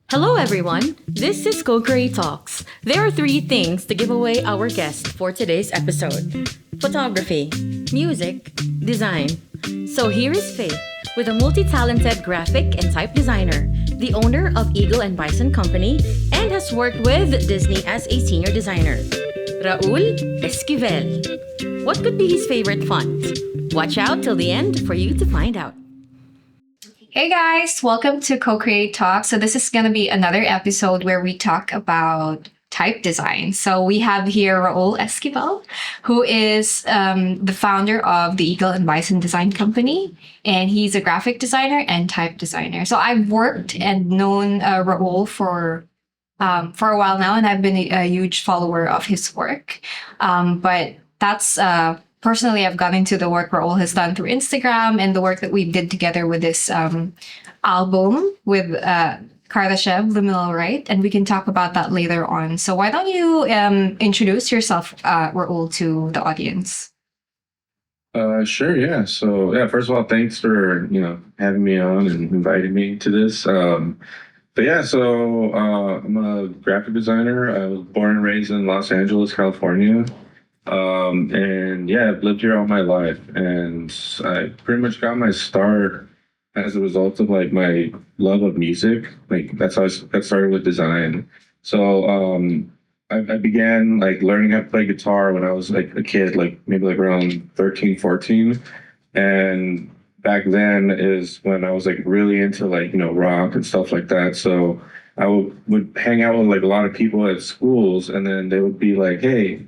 Hello, everyone. This is Co-Create Talks. There are three things to give away our guest for today's episode: photography, music, design. So here is Faye, with a multi-talented graphic and type designer, the owner of Eagle and Bison Company, and has worked with Disney as a senior designer. Raul Esquivel. What could be his favorite font? Watch out till the end for you to find out. Hey guys, welcome to Co-Create Talk. So this is going to be another episode where we talk about type design. So we have here Raul Esquivel, who is the founder of the Eagle and Bison Design Company, and he's a graphic designer and type designer. So I've worked and known Raul for a while now, and I've been a huge follower of his work. But that's personally, I've gotten into the work Raul has done through Instagram and the work that we did together with this album with Kardashev, Liminal Right, and we can talk about that later on. So why don't you introduce yourself, Raul, to the audience? Sure, yeah. So, yeah, first of all, thanks for, having me on and inviting me to this. I'm a graphic designer. I was born and raised in Los Angeles, California. I've lived here all my life, and I pretty much got my start as a result of like my love of music. Like that's how I got started with design. I began like learning how to play guitar when I was like a kid, like maybe like around 13, 14. And back then is when I was like really into like, rock and stuff like that. So I would hang out with like a lot of people at schools, and then they would be like, hey,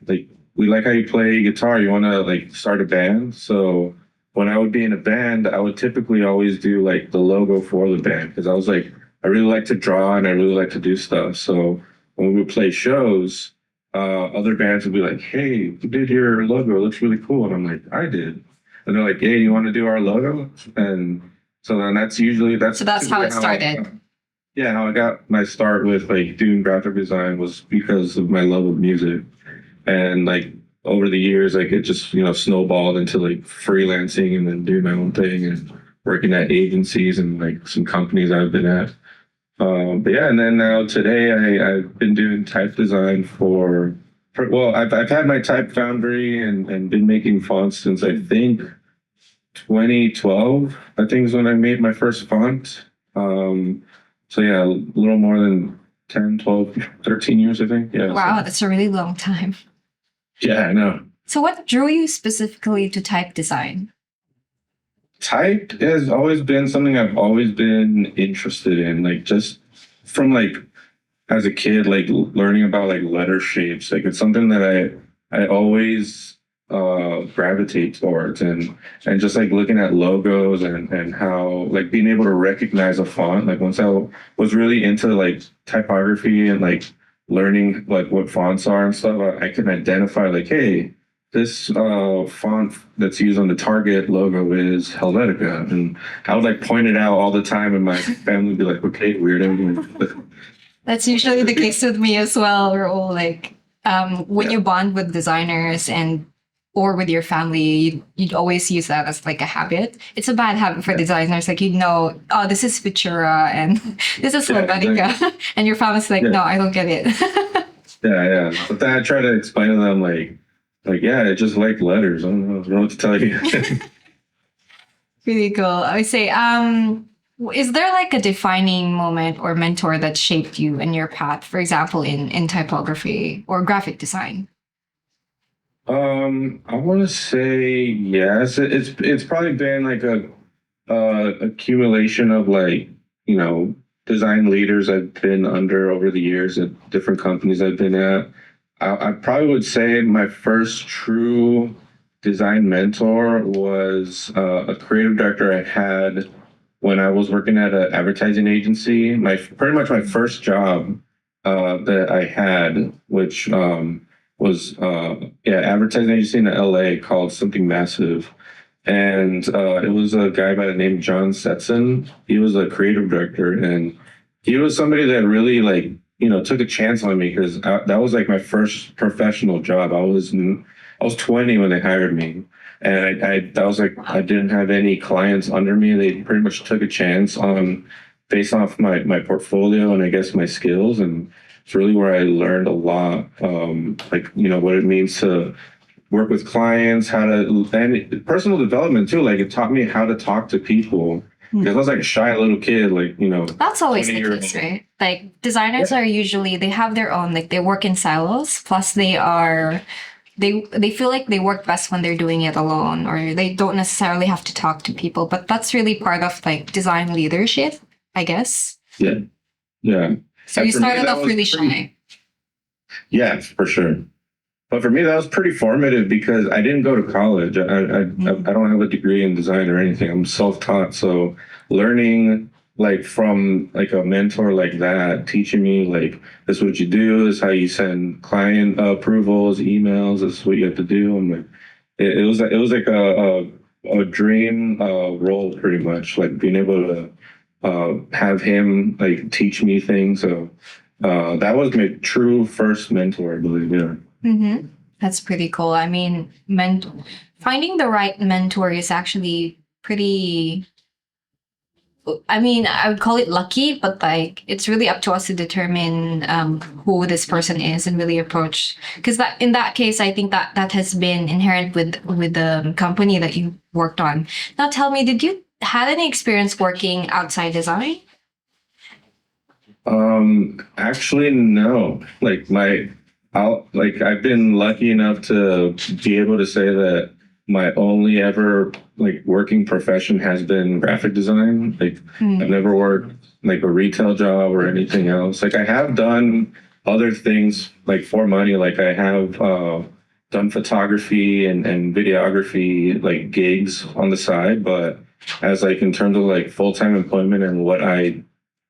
like, we like how you play guitar. You want to like start a band? So when I would be in a band, I would typically always do like the logo for the band, because I was like, I really like to draw and I really like to do stuff. So when we would play shows, other bands would be like, hey, who did your logo? It looks really cool. And I'm like, I did. And they're like, hey, you want to do our logo? And so then that's How it started. How I got my start with like doing graphic design was because of my love of music. And like over the years, like it just, snowballed into like freelancing and then doing my own thing and working at agencies and like some companies I've been at. And then now today I've been doing type design I've had my type foundry and been making fonts since I think 2012, I think is when I made my first font. A little more than 10, 12, 13 years, I think. Yeah. Wow, that's a really long time. Yeah, I know. So what drew you specifically to type design? Type has always been something I've always been interested in, like just from like as a kid, like learning about like letter shapes. Like it's something that I always gravitate towards, and just like looking at logos and how like being able to recognize a font. Like once I was really into like typography and like learning like what fonts are and stuff, I can identify like, hey, this font that's used on the Target logo is Helvetica, and I would like point it out all the time, and my family would be like, okay, weirdo. That's usually the case with me as well. We're all like, when you bond with designers or with your family, you'd always use that as like a habit. It's a bad habit for designers. Like, oh, this is Futura and this is Helvetica. Exactly. And your family's like, no, I don't get it. Yeah. But then I try to explain to them like, yeah, I just like letters. I don't know what to tell you. Really cool. I would say, is there like a defining moment or mentor that shaped you in your path, for example, in typography or graphic design? I want to say yes. It's probably been like a accumulation of like, design leaders I've been under over the years at different companies I've been at. I probably would say my first true design mentor was a creative director I had when I was working at an advertising agency. Pretty much my first job that I had, which was advertising agency in LA called Something Massive. And it was a guy by the name of John Setson. He was a creative director, and he was somebody that really like, took a chance on me, because that was like my first professional job. I was 20 when they hired me, and I was like, I didn't have any clients under me. They pretty much took a chance on based off my portfolio and I guess my skills. And it's really where I learned a lot, like, what it means to work with clients, and personal development too. Like it taught me how to talk to people. Because I was like a shy little kid, like, That's always the 20 years case, old. right? Like designers are usually they have their own, like they work in silos, plus they feel like they work best when they're doing it alone, or they don't necessarily have to talk to people. But that's really part of like design leadership, I guess. Yeah. Yeah. So And you for me, started that off was really pretty, shy. yeah, for sure. But for me, that was pretty formative because I didn't go to college. I don't have a degree in design or anything. I'm self-taught. So learning like from like a mentor like that, teaching me like this is what you do, this is how you send client approvals, emails, this is what you have to do. I'm like, it was like a dream role pretty much, like being able to have him like teach me things. So that was my true first mentor, I believe. Yeah. Mm-hmm. That's pretty cool. I mean, finding the right mentor is actually pretty. I mean, I would call it lucky, but like it's really up to us to determine who this person is and really approach. Because that in that case, I think that has been inherent with the company that you worked on. Now, tell me, did you had any experience working outside design? Actually, no. I've been lucky enough to be able to say that my only ever like working profession has been graphic design. Like I've never worked like a retail job or anything else. Like I have done other things like for money. Like I have done photography and videography like gigs on the side, but as like in terms of like full-time employment and what I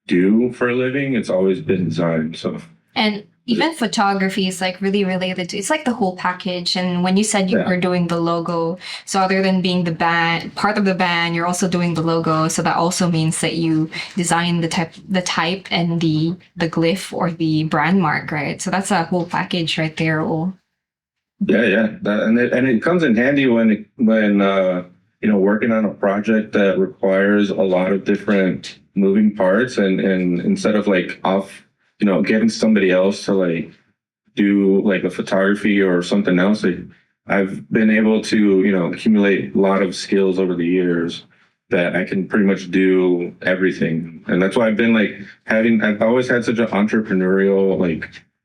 do for a living, it's always been design. So And even photography is like really related to it's like the whole package. And when you said you yeah, were doing the logo, so other than being the band part of the band, you're also doing the logo. So that also means that you design the type and the glyph or the brand mark, right? So that's a whole package right there. Oh, yeah. And it comes in handy when working on a project that requires a lot of different moving parts, and instead of like getting somebody else to like do like a photography or something else. I've been able to, accumulate a lot of skills over the years that I can pretty much do everything. And that's why I've been like I've always had such an entrepreneurial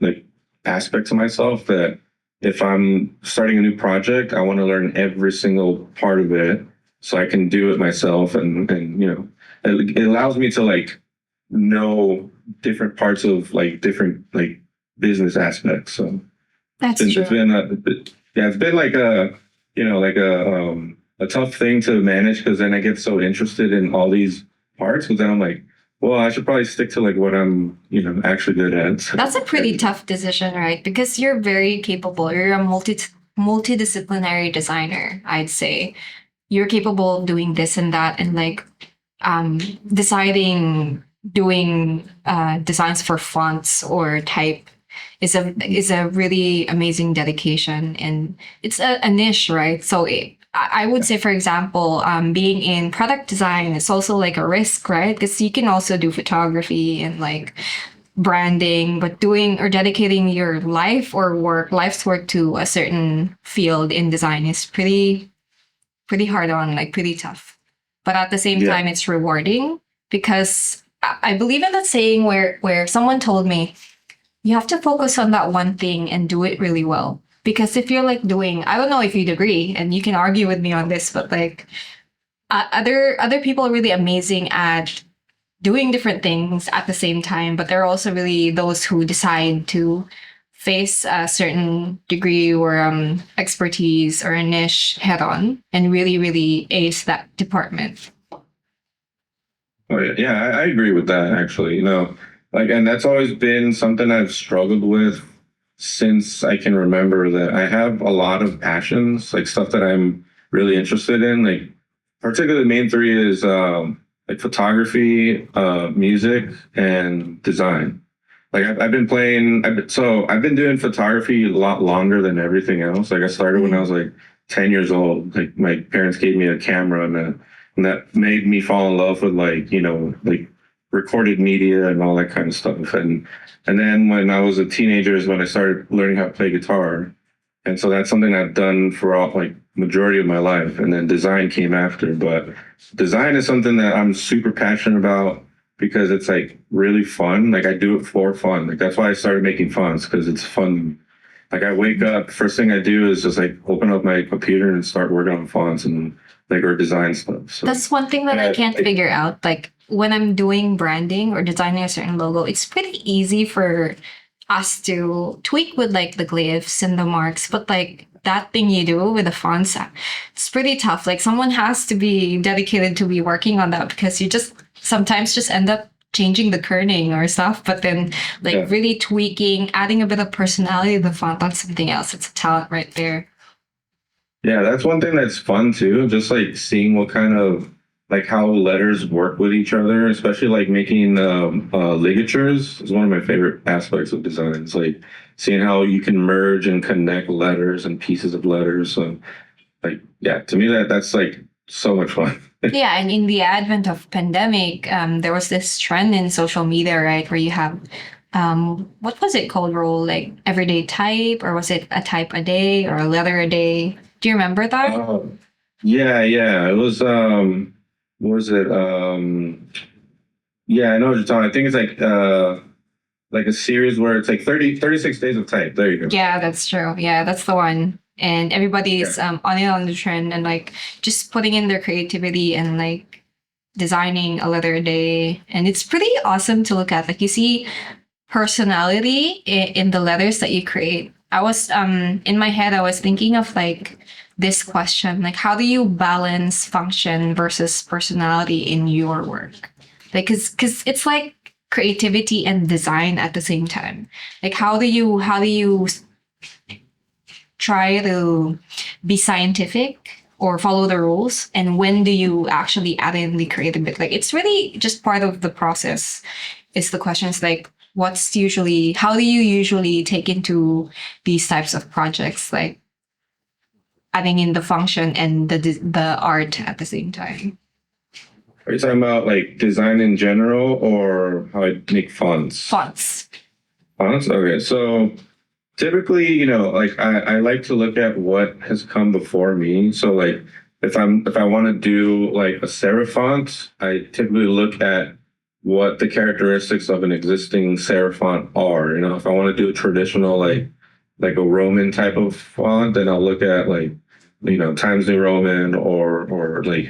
like aspect to myself that if I'm starting a new project, I want to learn every single part of it so I can do it myself. And it allows me to like know different parts of like different like business aspects. So that's it's true. been yeah, it's been like a tough thing to manage because then I get so interested in all these parts, but then I'm like, well, I should probably stick to like what I'm actually good at. So, That's a pretty tough decision, right? Because you're very capable. You're a multidisciplinary designer, I'd say. You're capable of doing this and that and like deciding doing designs for fonts or type is a really amazing dedication, and it's a niche, right? So I would say, for example, being in product design is also like a risk, right? Because you can also do photography and like branding, but doing or dedicating your life's work to a certain field in design is pretty hard on, like pretty tough. But at the same yeah, time, it's rewarding because I believe in that saying where someone told me you have to focus on that one thing and do it really well. Because if you're like doing, I don't know if you'd agree, and you can argue with me on this, but like other people are really amazing at doing different things at the same time, but there are also really those who decide to face a certain degree or expertise or a niche head on and really, really ace that department. oh, yeah. I agree with that actually. Like, and that's always been something I've struggled with since I can remember. That I have a lot of passions, like stuff that I'm really interested in. Like, particularly the main three is like photography, music, and design. Like I've been playing. I've been doing photography a lot longer than everything else. Like I started when I was like 10 years old. Like my parents gave me a camera, and that made me fall in love with like recorded media and all that kind of stuff. And then when I was a teenager is when I started learning how to play guitar. And so that's something I've done for all like majority of my life. And then design came after. But design is something that I'm super passionate about because it's like really fun. Like I do it for fun. Like that's why I started making fonts, because it's fun. Like I wake up, first thing I do is just like open up my computer and start working on fonts and like or design stuff. So That's one thing that I can't figure out. Like when I'm doing branding or designing a certain logo, it's pretty easy for us to tweak with like the glyphs and the marks, but like that thing you do with the fonts, it's pretty tough. Like someone has to be dedicated to be working on that, because you just sometimes just end up changing the kerning or stuff, but then like really tweaking, adding a bit of personality to the font, that's something else. It's a talent right there. Yeah, that's one thing that's fun too. Just like seeing what kind of like how letters work with each other, especially like making ligatures is one of my favorite aspects of design. It's like seeing how you can merge and connect letters and pieces of letters. So like, yeah, to me that's like so much fun. Yeah, and in the advent of pandemic, there was this trend in social media, right, where you have what was it called, Raul? Like everyday type, or was it a type a day or a letter a day? Do you remember that? Yeah. It was what was it? Yeah, I know what you're talking. I think it's like a series where it's like 36 days of type. There you go. Yeah, that's true. Yeah, that's the one. And everybody's on it on the trend and like just putting in their creativity and like designing a letter a day. And it's pretty awesome to look at. Like you see personality in the letters that you create. I was in my head, I was thinking of like this question, like how do you balance function versus personality in your work? Like, cause it's like creativity and design at the same time. Like how do you try to be scientific or follow the rules, and when do you actually add in the creative bit? Like it's really just part of the process. It's the questions like how do you usually take into these types of projects, like adding in the function and the art at the same time? Are you talking about like design in general or how I make fonts? Fonts. Fonts? Okay. So typically, like I like to look at what has come before me. So like if I want to do like a serif font, I typically look at what the characteristics of an existing serif font are. If I want to do a traditional like a Roman type of font, then I'll look at like Times New Roman or like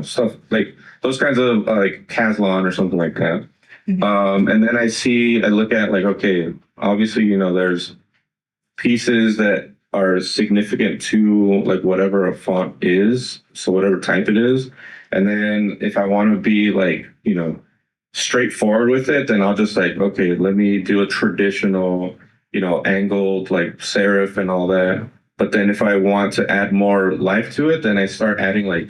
stuff like those kinds of like Caslon or something like that. Mm-hmm. And then I look at like, okay, obviously there's pieces that are significant to like whatever a font is, so whatever type it is. And then if I want to be like straightforward with it, then I'll just like, okay, let me do a traditional angled like serif and all that. But then if I want to add more life to it, then I start adding like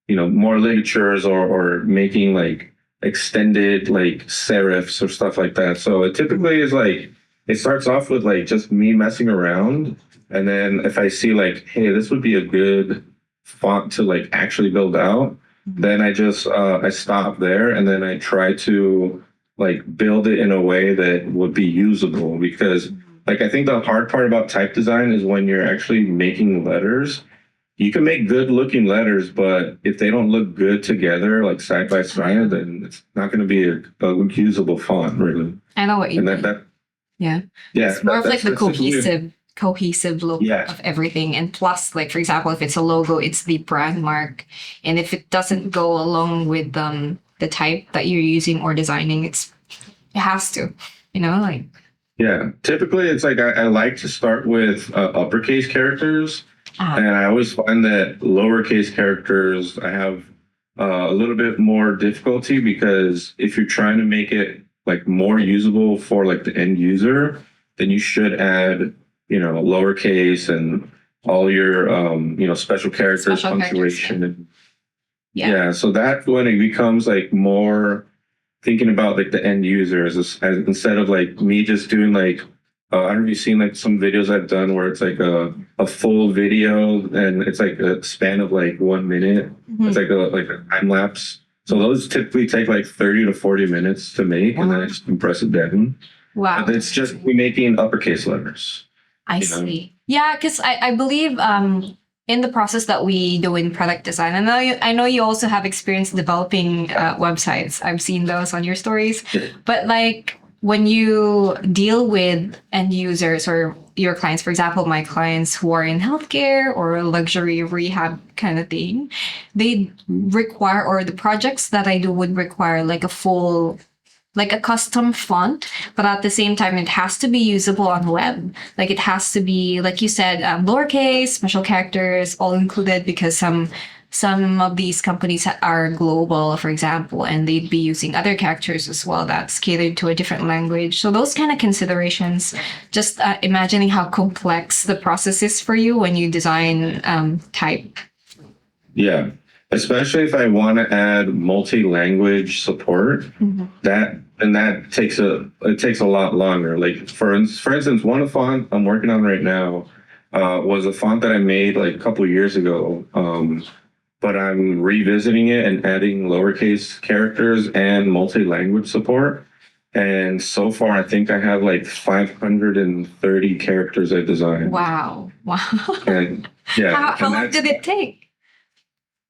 more ligatures or making like extended like serifs or stuff like that. So it typically is like it starts off with like just me messing around, and then if I see like, hey, this would be a good font to like actually build out, then I just I stop there, and then I try to like build it in a way that would be usable. Because like I think the hard part about type design is when you're actually making letters. You can make good looking letters, but if they don't look good together, like side by side, then it's not going to be a usable font, really. I know what you mean. Yeah. It's more of like the cohesive look Yeah. of everything. And plus, like for example, if it's a logo, it's the brand mark. And if it doesn't go along with the type that you're using or designing, it has to, like. Yeah. Typically, it's like I like to start with uppercase characters. And I always find that lowercase characters, I have a little bit more difficulty, because if you're trying to make it like more usable for like the end user, then you should add, lowercase and all your, special characters, punctuation. Yeah. So that's when it becomes like more thinking about like the end user as instead of like me just doing like, I don't know if you've seen like some videos I've done where it's like a full video and it's like a span of like 1 minute. Mm-hmm. It's like a time lapse. So those typically take like 30 to 40 minutes to make, and then I just compress it down. Wow. But it's just me making uppercase letters. I you know? see. Yeah, because I believe in the process that we do in product design, I know you also have experience developing websites. I've seen those on your stories. But like when you deal with end users or your clients, for example, my clients who are in healthcare or luxury rehab kind of thing, they require, or the projects that I do would require like a full, like a custom font, but at the same time, it has to be usable on web. Like it has to be, like you said, lowercase, special characters, all included, because some of these companies are global, for example, and they'd be using other characters as well that's catered to a different language. So those kind of considerations, just imagining how complex the process is for you when you design type. Yeah. Especially if I want to add multi-language support, that takes a lot longer. Like for instance, one font I'm working on right now was a font that I made like a couple of years ago. But I'm revisiting it and adding lowercase characters and multi-language support. And so far, I think I have like 530 characters I designed. Wow. And yeah. How long did it take?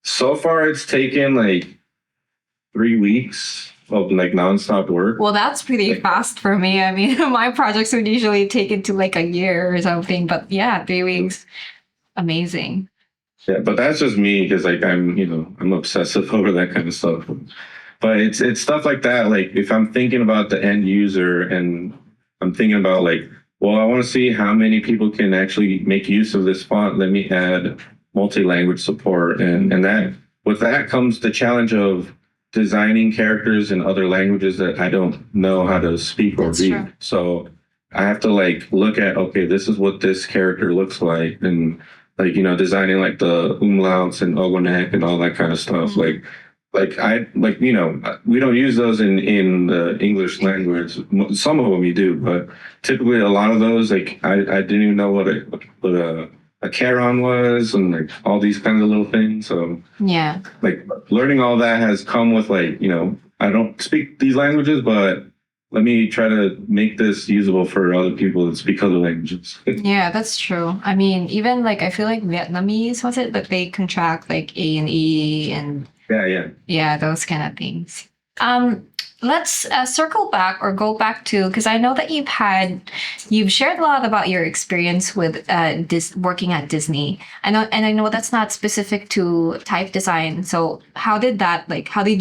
So far, it's taken like 3 weeks of like nonstop work. Well, that's pretty fast for me. I mean, my projects would usually take it to like a year or something. But yeah, 3 weeks. Amazing. Yeah, but that's just me because like I'm obsessive over that kind of stuff. But it's stuff like that. Like if I'm thinking about the end user and I'm thinking about like, well, I want to see how many people can actually make use of this font. Let me add multi-language support, and that with that comes the challenge of designing characters in other languages that I don't know how to speak or read. True. So I have to like look at, okay, this is what this character looks like, and like, designing like the umlauts and ogonek and all that kind of stuff. Like we don't use those in the English language. Some of them you do, but typically a lot of those, like I didn't even know what a charon was, and like all these kinds of little things. So yeah, like learning all that has come with like, I don't speak these languages, but let me try to make this usable for other people that speak other languages. Yeah, that's true. I mean, even like I feel like Vietnamese was it, but they contract like A and E and yeah, those kind of things. Let's circle back or go back to, because I know that you've shared a lot about your experience with working at Disney. I know that's not specific to type design. So how did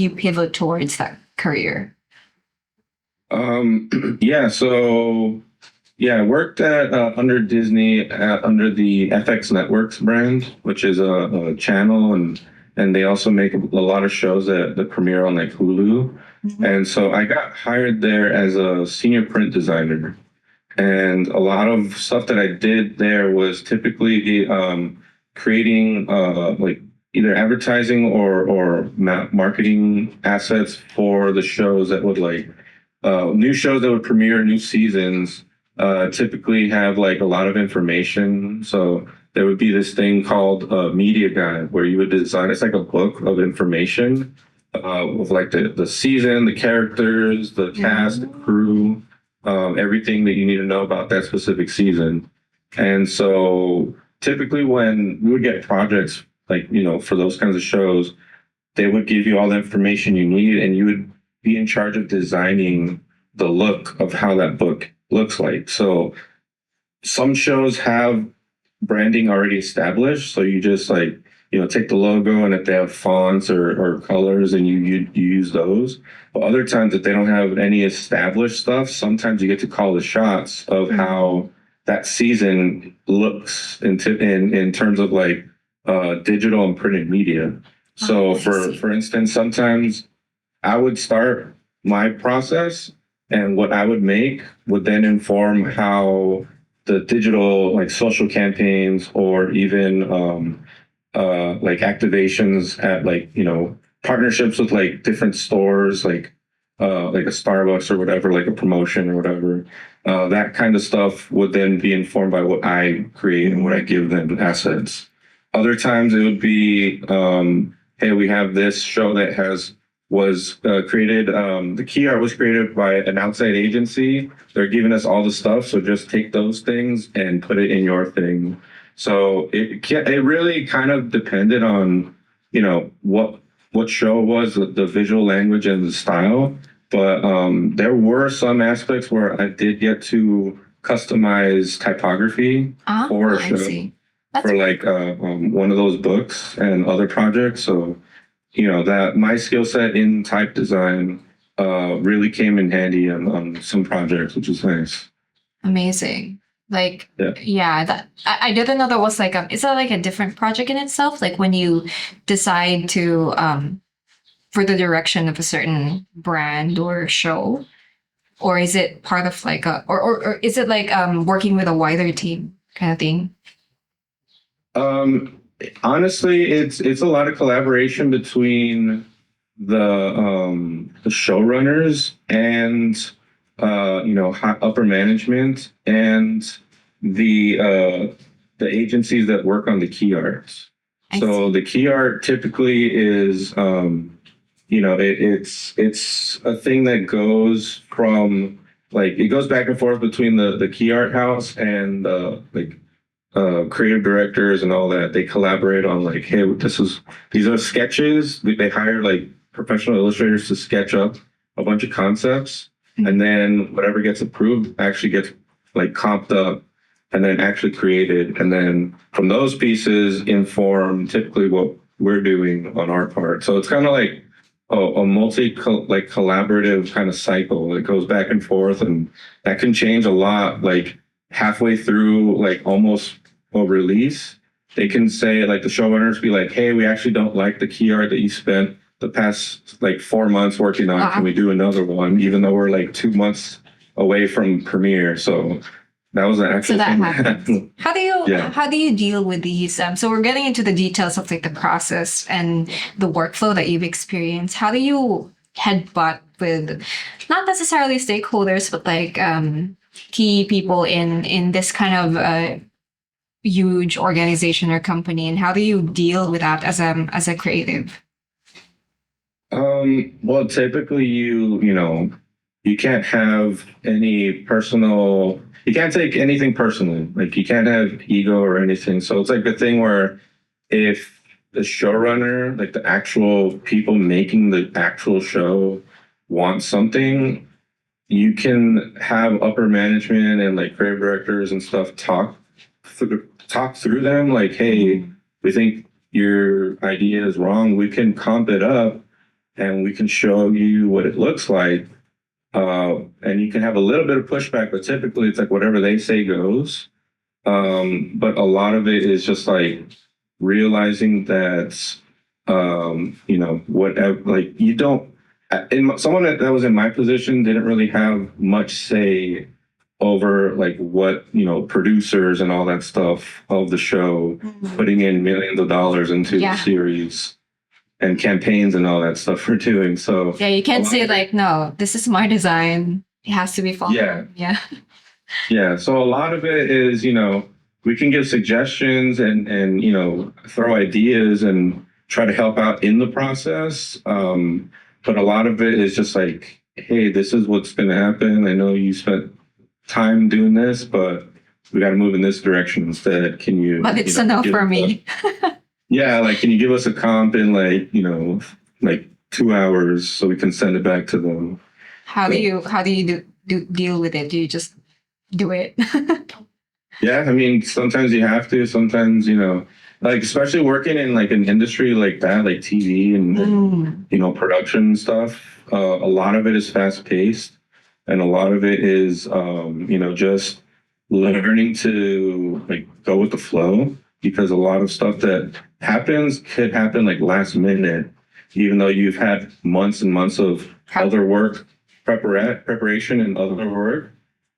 you pivot towards that career? I worked at under Disney under the FX Networks brand, which is a channel, and they also make a lot of shows that premiere on like Hulu. And so I got hired there as a senior print designer, and a lot of stuff that I did there was typically creating like either advertising or marketing assets for the shows that would like new shows that would premiere new seasons. Typically have like a lot of information. So there would be this thing called a media guide where you would design, it's like a book of information with like the season, the characters, the cast, the crew, everything that you need to know about that specific season. And so typically when we would get projects like, for those kinds of shows, they would give you all the information you need, and you would be in charge of designing the look of how that book looks like. So some shows have branding already established, so you just like take the logo, and if they have fonts or colors, and you use those. But other times, if they don't have any established stuff, sometimes you get to call the shots of how that season looks in terms of like digital and printed media. So for instance, sometimes I would start my process, and what I would make would then inform how the digital, like social campaigns, or even like activations at like, partnerships with like different stores, like a Starbucks or whatever, like a promotion or whatever. That kind of stuff would then be informed by what I create and what I give them assets. Other times it would be, hey, we have this show that has was created. The key art was created by an outside agency. They're giving us all the stuff, so just take those things and put it in your thing. So it really kind of depended on, what show it was, the visual language and the style. But there were some aspects where I did get to customize typography for a I show, see. for like one of those books and other projects. So that my skill set in type design really came in handy on some projects, which is nice. Amazing. Like, Yeah. yeah, that I didn't know that was like is that like a different project in itself? Like when you decide to for the direction of a certain brand or show, or is it part of like or is it like working with a wider team kind of thing? Um, Honestly, it's a lot of collaboration between the showrunners and upper management and the agencies that work on the key arts. I So see. the key art typically is it's a thing that goes from like it goes back and forth between the key art house and like creative directors and all that. They collaborate on like, hey, these are sketches. They hire like professional illustrators to sketch up a bunch of concepts, and then whatever gets approved actually gets like comped up and then actually created, and then from those pieces inform typically what we're doing on our part. So it's kind of like a like collaborative kind of cycle that goes back and forth, and that can change a lot. Like halfway through, like almost a release, they can say like the showrunners be like, "Hey, we actually don't like the key art that you spent the past like 4 months working on. Can we do another one?" Even though we're like 2 months away from premiere. So that was an actual So that thing. happens. Yeah. How do you deal with these? So we're getting into the details of like the process and the workflow that you've experienced. How do you headbutt with not necessarily stakeholders, but like key people in this kind of huge organization or company, and how do you deal with that as a creative? Well, typically you can't have any personal, you can't take anything personally. Like you can't have ego or anything. So it's like a thing where if the showrunner, like the actual people making the actual show want something, you can have upper management and like creative directors and stuff talk through them like, hey, we think your idea is wrong. We can comp it up and we can show you what it looks like. And you can have a little bit of pushback, but typically it's like whatever they say goes. But a lot of it is just like realizing that, whatever, like you don't, someone that was in my position didn't really have much say over like what, producers and all that stuff of the show putting in millions of dollars into the series and campaigns and all that stuff we're doing. So Yeah, you can't say like, no, this is my design. It has to be followed. Yeah. Yeah. Yeah. So a lot of it is, we can give suggestions and throw ideas and try to help out in the process. But a lot of it is just like, hey, this is what's going to happen. I know you spent time doing this, but we got to move in this direction instead. Can you? But it's enough for me. Yeah, like can you give us a comp in like like 2 hours so we can send it back to them? How do you deal with it? Do you just do it? Yeah, I mean sometimes you have to. Sometimes like especially working in like an industry like that, like TV and production stuff. A lot of it is fast paced, and a lot of it is just learning to like go with the flow, because a lot of stuff that happens could happen like last minute, even though you've had months and months of other work, preparation and other work.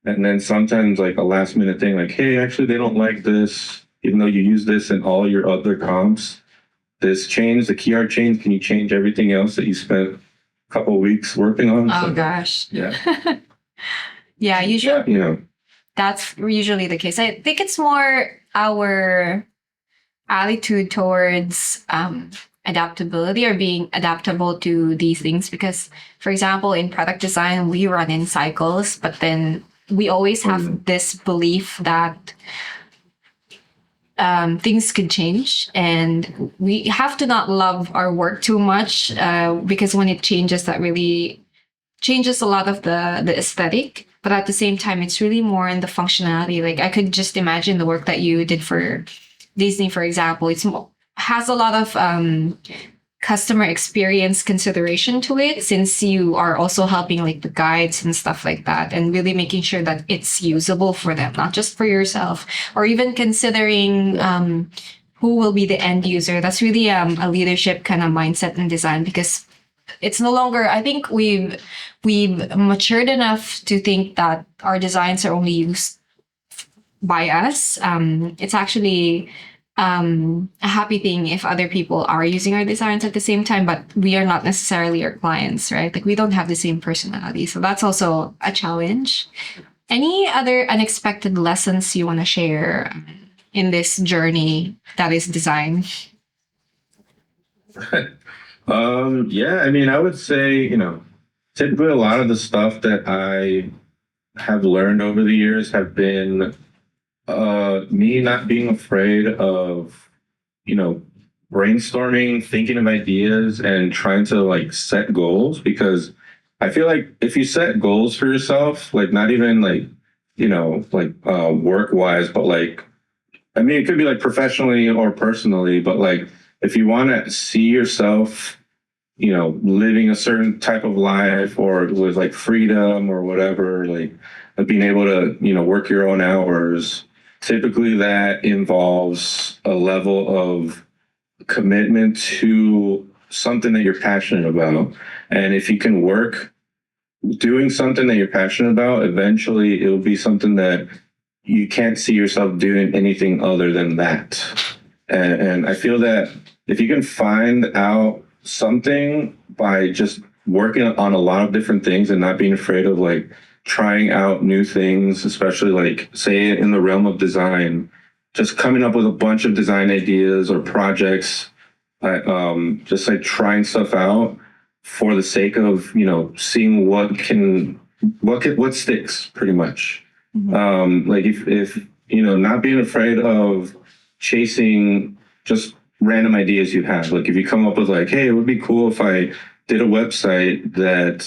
And then sometimes like a last minute thing, like, hey, actually they don't like this, even though you use this in all your other comps. This change, the key art change, can you change everything else that you spent a couple of weeks working on? Oh So, gosh. yeah. Yeah, usually Yeah, that's usually the case. I think it's more our attitude towards adaptability or being adaptable to these things. Because, for example, in product design, we run in cycles, but then we always have this belief that things could change, and we have to not love our work too much, because when it changes, that really changes a lot of the aesthetic. But at the same time, it's really more in the functionality. Like, I could just imagine the work that you did for Disney, for example. Has a lot of customer experience consideration to it, since you are also helping like the guides and stuff like that, and really making sure that it's usable for them, not just for yourself, or even considering who will be the end user. That's really a leadership kind of mindset in design, because it's no longer, I think we've matured enough to think that our designs are only used by us. It's actually a happy thing if other people are using our designs at the same time, but we are not necessarily our clients, right? Like, we don't have the same personality. So that's also a challenge. Any other unexpected lessons you want to share in this journey that is design? Yeah, I mean, I would say, typically a lot of the stuff that I have learned over the years have been me not being afraid of, brainstorming, thinking of ideas, and trying to like set goals. Because I feel like if you set goals for yourself, like not even like, work wise, but like, I mean, it could be like professionally or personally, but like if you want to see yourself, living a certain type of life, or with like freedom or whatever, like being able to, work your own hours, typically that involves a level of commitment to something that you're passionate about. And if you can work doing something that you're passionate about, eventually it will be something that you can't see yourself doing anything other than that. And I feel that if you can find out something by just working on a lot of different things and not being afraid of like trying out new things, especially like say in the realm of design, just coming up with a bunch of design ideas or projects, just like trying stuff out for the sake of, seeing what sticks pretty much. Like if not being afraid of chasing just random ideas you have. Like if you come up with like, hey, it would be cool if I did a website that,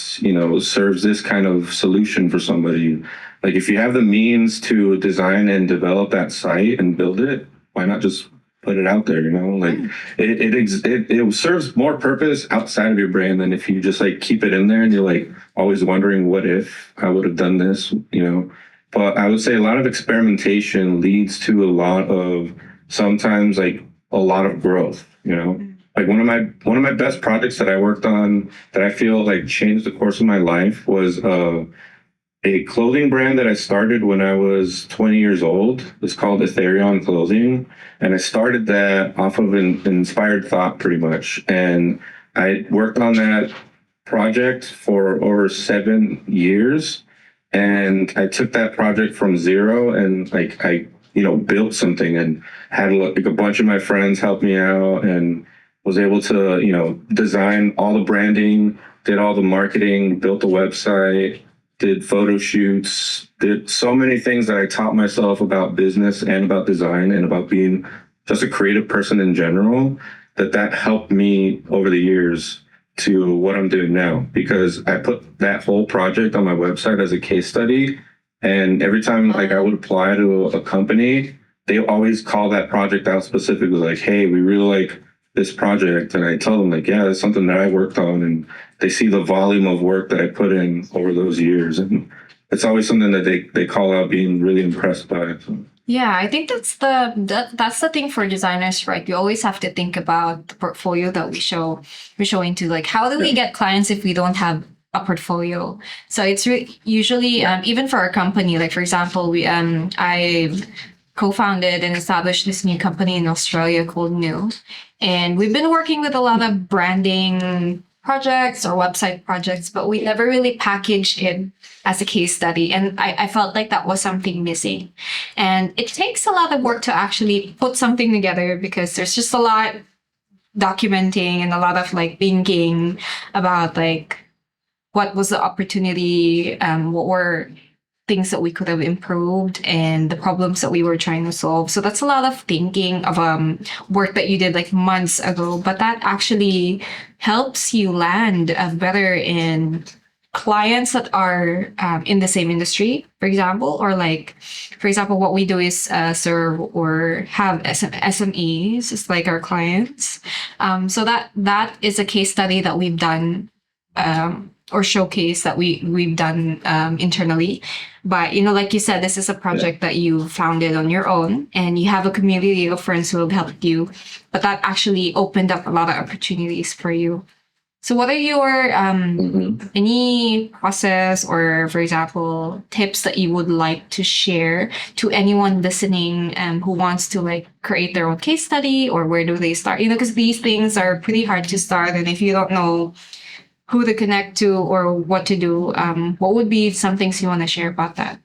serves this kind of solution for somebody. Like if you have the means to design and develop that site and build it, why not just put it out there, Like it serves more purpose outside of your brain than if you just like keep it in there and you're like always wondering what if I would have done this, But I would say a lot of experimentation leads to a lot of sometimes like a lot of growth, Like one of my best projects that I worked on that I feel like changed the course of my life was a clothing brand that I started when I was 20 years old. It's called Ethereon Clothing. And I started that off of an inspired thought pretty much. And I worked on that project for over 7 years. And I took that project from zero and like I built something and had like a bunch of my friends help me out and was able to, design all the branding, did all the marketing, built the website, did photo shoots, did so many things that I taught myself about business and about design and about being just a creative person in general, that helped me over the years to what I'm doing now, because I put that whole project on my website as a case study. And every time like I would apply to a company, they always call that project out specifically, like, hey, we really like this project. And I tell them like, yeah, that's something that I worked on. And they see the volume of work that I put in over those years. And it's always something that they call out being really impressed by. So. Yeah, I think that's the thing for designers, right? You always have to think about the portfolio that we show into. Like, how do we get clients if we don't have a portfolio? So it's usually even for our company, like for example, I co-founded and established this new company in Australia called New, and we've been working with a lot of branding projects or website projects, but we never really packaged it as a case study. And I felt like that was something missing. And it takes a lot of work to actually put something together because there's just a lot documenting and a lot of like thinking about like what was the opportunity, what were things that we could have improved and the problems that we were trying to solve. So that's a lot of thinking of work that you did like months ago, but that actually helps you land better in clients that are in the same industry, for example, or like, for example, what we do is serve or have SMEs, it's like our clients. So that is a case study that we've done or showcase that we've done internally. But like you said, this is a project that you founded on your own, and you have a community of friends who have helped you. But that actually opened up a lot of opportunities for you. So, what are your any process or, for example, tips that you would like to share to anyone listening who wants to like create their own case study, or where do they start? Because these things are pretty hard to start, and if you don't know who to connect to or what to do, what would be some things you want to share about that?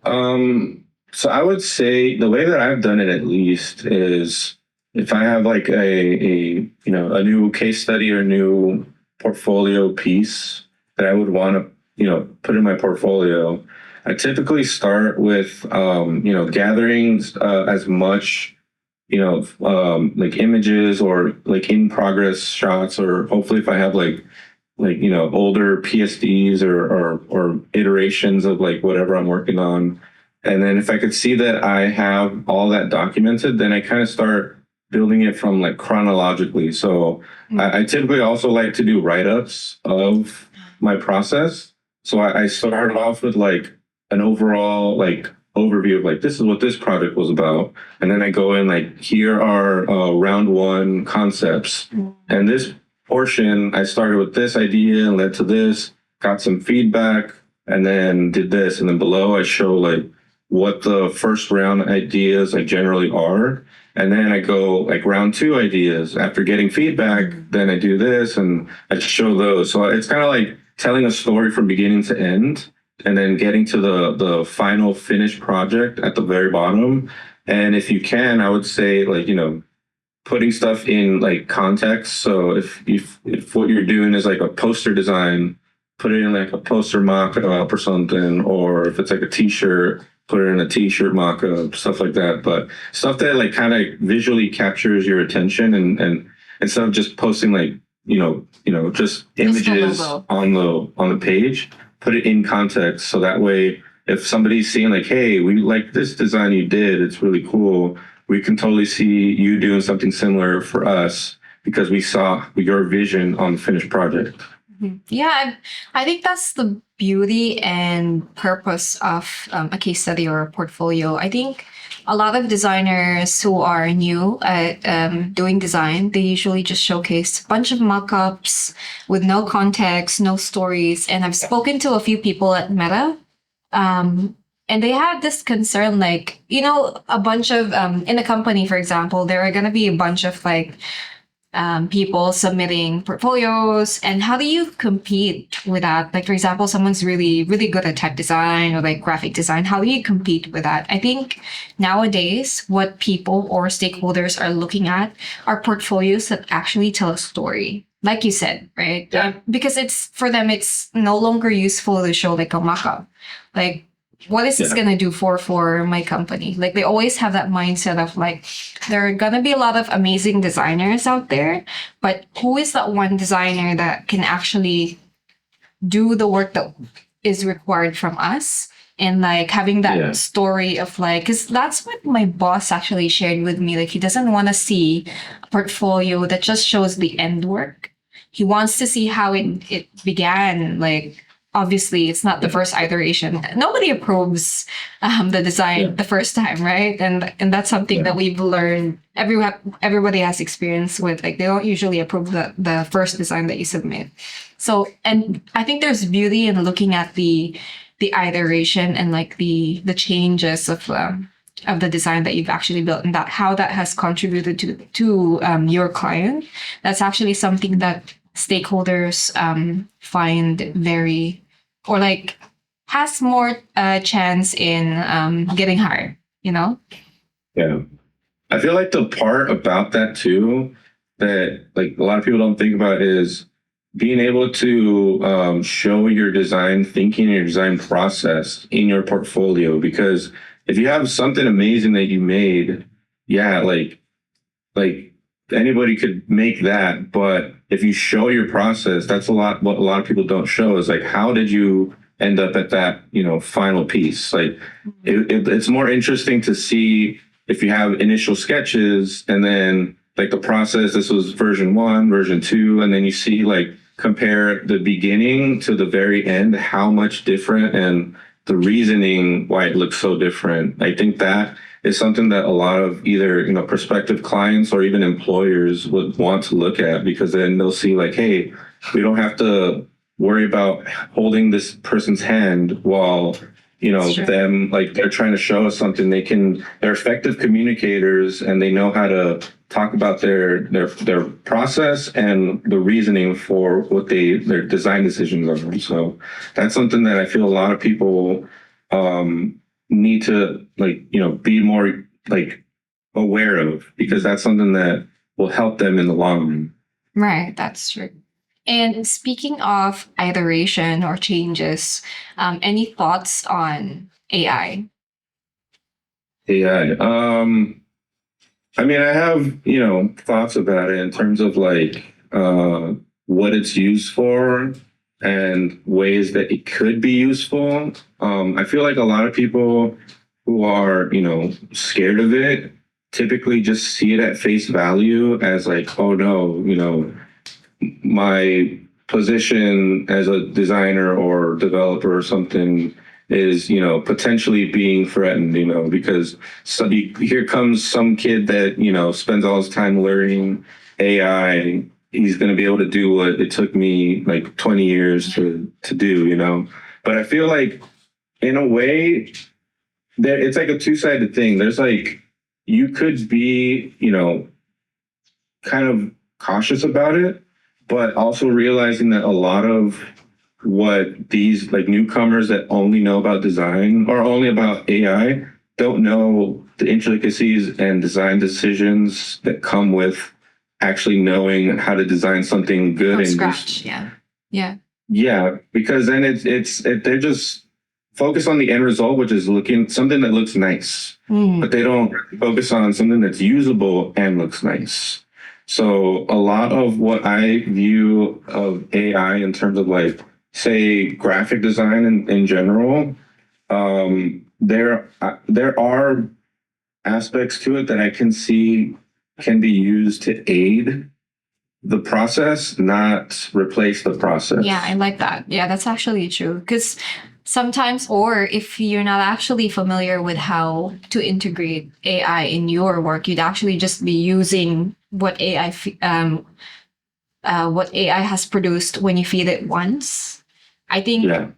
So I would say the way that I've done it at least is if I have like a new case study or new portfolio piece that I would want to put in my portfolio, I typically start with gathering as much like images or like in progress shots, or hopefully if I have like older PSDs or iterations of like whatever I'm working on. And then if I could see that I have all that documented, then I kind of start building it from like chronologically. So I typically also like to do write-ups of my process. So I start off with like an overall like overview of like, this is what this project was about. And then I go in like, here are round one concepts. And this portion, I started with this idea and led to this, got some feedback, and then did this. And then below I show like what the first round ideas like generally are. And then I go like round two ideas. After getting feedback, then I do this and I show those. So it's kind of like telling a story from beginning to end, and then getting to the final finished project at the very bottom. And if you can, I would say like, putting stuff in like context. So if what you're doing is like a poster design, put it in like a poster mock-up or something, or if it's like a t-shirt, put it in a t-shirt mock-up, stuff like that. But stuff that like kind of visually captures your attention, and instead of just posting like, just images on the page, put it in context. So that way, if somebody's seeing like, hey, we like this design you did, it's really cool, we can totally see you doing something similar for us because we saw your vision on the finished project. Yeah, I think that's the beauty and purpose of a case study or a portfolio. I think a lot of designers who are new at doing design, they usually just showcase a bunch of mock-ups with no context, no stories. And I've spoken to a few people at Meta, and they have this concern, like, a bunch of, in a company, for example, there are going to be a bunch of like people submitting portfolios, and how do you compete with that? Like, for example, someone's really really good at type design or like graphic design, how do you compete with that? I think nowadays what people or stakeholders are looking at are portfolios that actually tell a story, like you said, right? Because it's, for them, it's no longer useful to show like a mock-up, like, what is this gonna do for my company? Like, they always have that mindset of like, there are gonna be a lot of amazing designers out there, but who is that one designer that can actually do the work that is required from us? And like having that story of like, because that's what my boss actually shared with me. Like, he doesn't want to see a portfolio that just shows the end work. He wants to see how it began. Like, obviously it's not the first iteration. Nobody approves the design the first time, right? And that's something that we've learned. Everybody has experience with, like, they don't usually approve the first design that you submit. So, and I think there's beauty in looking at the iteration and like the changes of the design that you've actually built, and that how that has contributed to your client. That's actually something that stakeholders find very, or like has more chance in getting hired, Yeah. I feel like the part about that too that like a lot of people don't think about is being able to show your design thinking and your design process in your portfolio. Because if you have something amazing that you made, yeah, like anybody could make that, but if you show your process, that's a lot what a lot of people don't show is like how did you end up at that, final piece. Like it's more interesting to see if you have initial sketches and then like the process, this was version 1, version 2, and then you see like compare the beginning to the very end, how much different, and the reasoning why it looks so different. I think that is something that a lot of either prospective clients or even employers would want to look at, because then they'll see like, hey, we don't have to worry about holding this person's hand while Sure. them like they're trying to show us something. They're effective communicators and they know how to talk about their process and the reasoning for what their design decisions are. So that's something that I feel a lot of people need to be more like aware of, because that's something that will help them in the long run. Right, that's true. And speaking of iteration or changes, any thoughts on AI? AI. I mean, I have, thoughts about it in terms of like what it's used for and ways that it could be useful. I feel like a lot of people who are, scared of it typically just see it at face value as like, oh no, my position as a designer or developer or something is potentially being threatened, because here comes some kid that spends all his time learning AI. He's going to be able to do what it took me like 20 years to do. But I feel like in a way there it's like a two-sided thing. There's like you could be kind of cautious about it, but also realizing that a lot of what these like newcomers that only know about design or only about AI don't know the intricacies and design decisions that come with actually knowing how to design something good From and scratch, yeah. Yeah. yeah, because then they're just focused on the end result, which is looking something that looks nice, but they don't focus on something that's usable and looks nice. So a lot of what I view of AI in terms of like, say, graphic design in general, there are aspects to it that I can see can be used to aid the process, not replace the process. Yeah, I like that. Yeah, that's actually true. Because sometimes, or if you're not actually familiar with how to integrate AI in your work, you'd actually just be using what AI has produced when you feed it once. I think Yeah.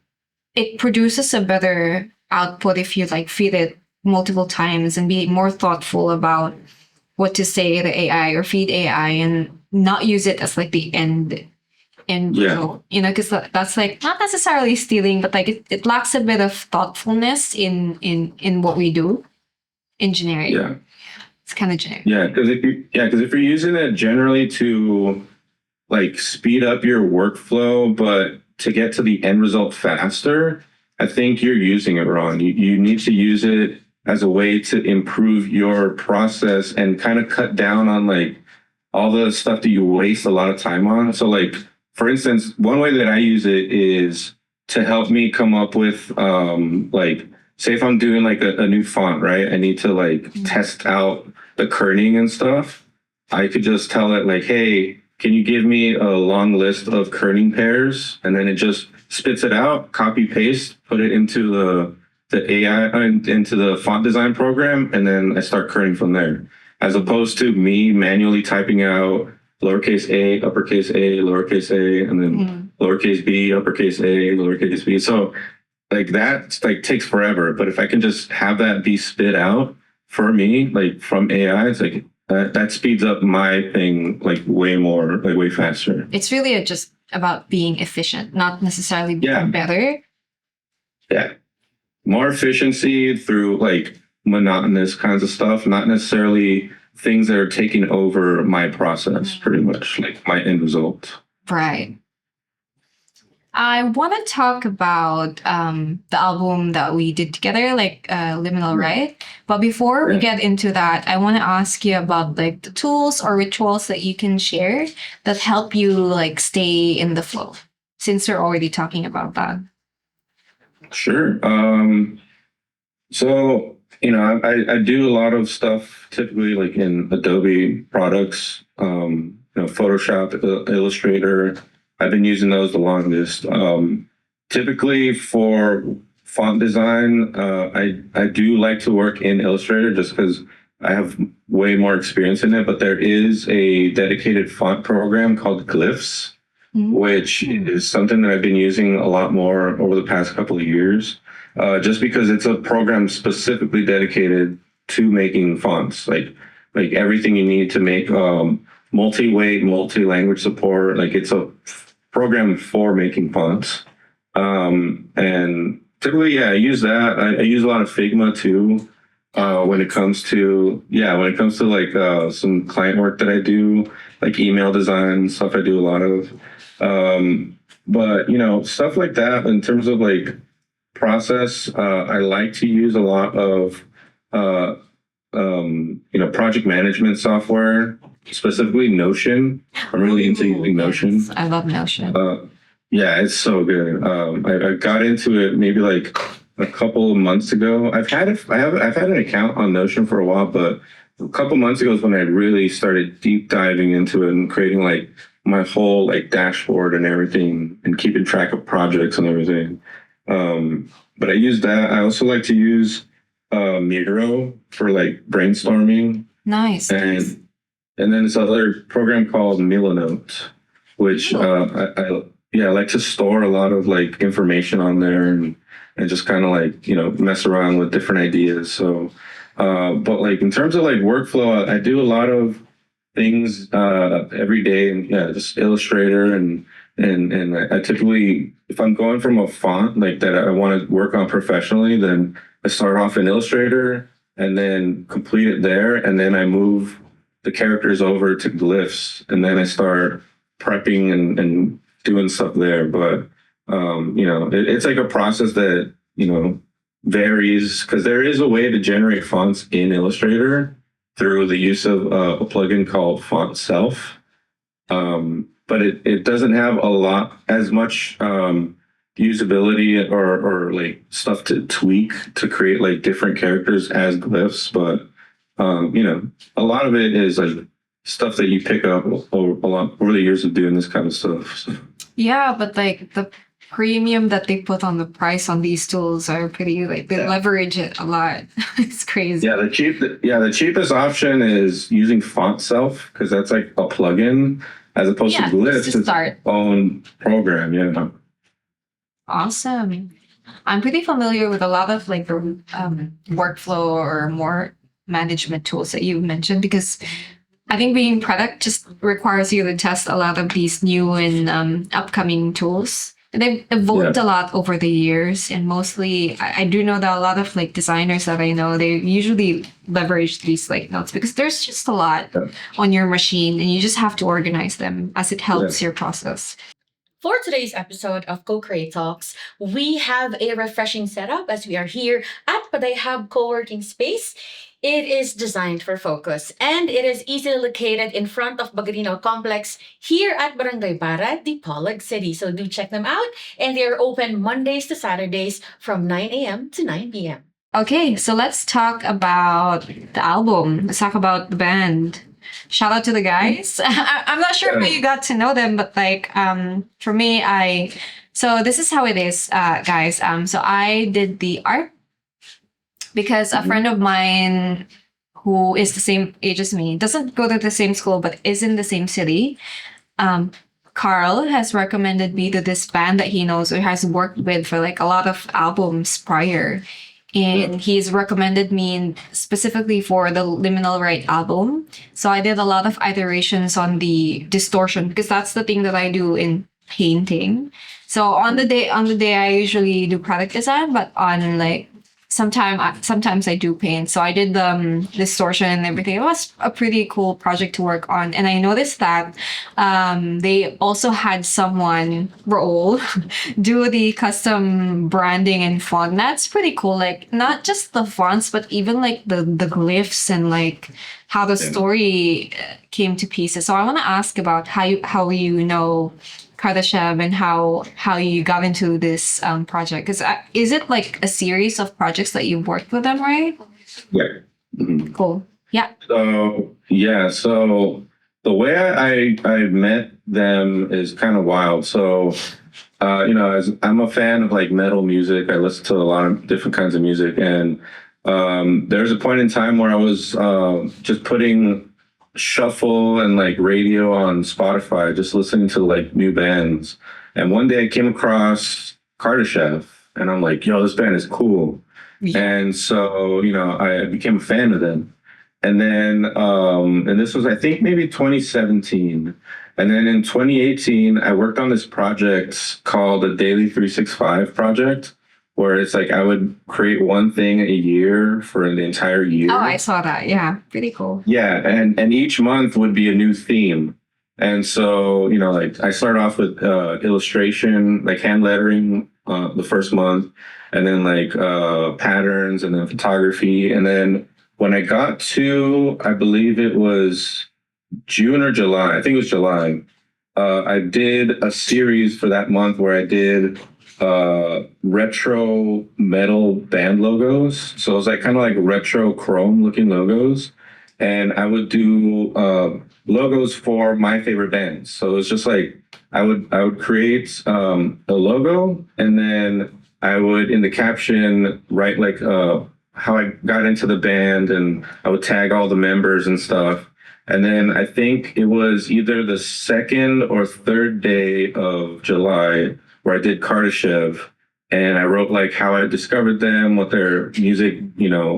it produces a better output if you like feed it multiple times and be more thoughtful about what to say to AI or feed AI and not use it as like the end Yeah. result, because that's like not necessarily stealing, but like it lacks a bit of thoughtfulness in what we do, engineering. Yeah. It's kind of generic. Yeah, because if you're using it generally to like speed up your workflow, but to get to the end result faster, I think you're using it wrong. You need to use it as a way to improve your process and kind of cut down on like all the stuff that you waste a lot of time on. So like, for instance, one way that I use it is to help me come up with like, say if I'm doing like a new font, right? I need to like test out the kerning and stuff. I could just tell it like, hey, can you give me a long list of kerning pairs? And then it just spits it out, copy paste, put it into the AI, into the font design program, and then I start kerning from there. As opposed to me manually typing out lowercase a, uppercase a, lowercase a, and then lowercase b, uppercase a, lowercase b. So like that like takes forever. But if I can just have that be spit out for me, like from AI, it's like that speeds up my thing like way more, like way faster. It's really just about being efficient, not necessarily being better. Yeah. More efficiency through like monotonous kinds of stuff, not necessarily things that are taking over my process, pretty much, like my end result. Right. I want to talk about the album that we did together, like Liminal, right? But before we get into that, I want to ask you about like the tools or rituals that you can share that help you like stay in the flow, since we're already talking about that. Sure. So, I do a lot of stuff typically like in Adobe products, Photoshop, Illustrator. I've been using those the longest. Typically for font design, I do like to work in Illustrator just because I have way more experience in it, but there is a dedicated font program called Glyphs, which is something that I've been using a lot more over the past couple of years. Just because it's a program specifically dedicated to making fonts, like everything you need to make multi-weight, multi-language support. Like it's a program for making fonts. And typically, yeah, I use that. I use a lot of Figma too. When it comes to like some client work that I do, like email design stuff, I do a lot of. But stuff like that in terms of like process, I like to use a lot of project management software, specifically Notion. I'm really into using Notion. Yes, I love Notion. Yeah, it's so good. I got into it maybe like a couple of months ago. I've had an account on Notion for a while, but a couple months ago is when I really started deep diving into it and creating like my whole like dashboard and everything and keeping track of projects and everything. But I use that. I also like to use Miro for like brainstorming. Nice. And then this other program called Milanote, which I like to store a lot of like information on there and just kind of like, mess around with different ideas. So, but like in terms of like workflow, I do a lot of things every day, and yeah, just Illustrator and I typically, if I'm going from a font like that I want to work on professionally, then I start off in Illustrator and then complete it there, and then I move the characters over to Glyphs, and then I start prepping and doing stuff there. But it's like a process that varies, because there is a way to generate fonts in Illustrator through the use of a plugin called Font Self. But it doesn't have as much usability or like stuff to tweak to create like different characters as glyphs. But a lot of it is like stuff that you pick up over the years of doing this kind of stuff. So. Yeah, but like the premium that they put on the price on these tools are pretty like they leverage it a lot. It's crazy. Yeah, the cheapest option is using Font Self, because that's like a plugin as opposed to Glyphs. It's its own program. Yeah. Awesome. I'm pretty familiar with a lot of like the workflow or more management tools that you mentioned, because I think being product just requires you to test a lot of these new and upcoming tools. They've evolved a lot over the years, and mostly I do know that a lot of like designers that I know, they usually leverage these like notes because there's just a lot on your machine and you just have to organize them as it helps your process. For today's episode of Co-Create Talks, we have a refreshing setup as we are here at Paday Hub Co-working Space. It is designed for focus, and it is easily located in front of Bagarino Complex here at Barangay Bara, Dipolog City. So do check them out, and they are open Mondays to Saturdays from 9 a.m. to 9 p.m. Okay, so let's talk about the album. Let's talk about the band. Shout out to the guys. I'm not sure how you got to know them, but like for me, so this is how it is, guys. So I did the art because a friend of mine who is the same age as me, doesn't go to the same school, but is in the same city. Carl has recommended me to this band that he knows or has worked with for like a lot of albums prior. And he's recommended me specifically for the Liminal Right album. So I did a lot of iterations on the distortion because that's the thing that I do in painting. So on the day I usually do product design, but on like sometimes I do paint. So I did the distortion and everything. It was a pretty cool project to work on. And I noticed that they also had someone, Raul, do the custom branding and font. That's pretty cool. Like not just the fonts, but even like the glyphs and like how the story came to pieces. So I want to ask about how you know Kardashev and how you got into this project. Because is it like a series of projects that you've worked with them, right? Yeah. Mhm. Cool. Yeah. So yeah, so the way I met them is kind of wild. So as I'm a fan of like metal music, I listen to a lot of different kinds of music, and there's a point in time where I was just putting shuffle and like radio on Spotify, just listening to like new bands. And one day I came across Kardashev, and I'm like, yo, this band is cool. And so, I became a fan of them. And then, and this was, I think, maybe 2017. And then in 2018, I worked on this project called the Daily 365 project, where it's like I would create one thing a year for the entire year. Oh, I saw that. Yeah. Pretty cool. Yeah, and each month would be a new theme. And so, like I started off with illustration, like hand lettering the first month, and then like patterns, and then photography. And then when I got to, I believe it was June or July, I think it was July, I did a series for that month where I did retro metal band logos. So it was like kind of like retro chrome looking logos. And I would do logos for my favorite bands. So it was just like I would create a logo, and then I would in the caption write like how I got into the band, and I would tag all the members and stuff. And then I think it was either the second or third day of July where I did Kardashev, and I wrote like how I discovered them, what their music,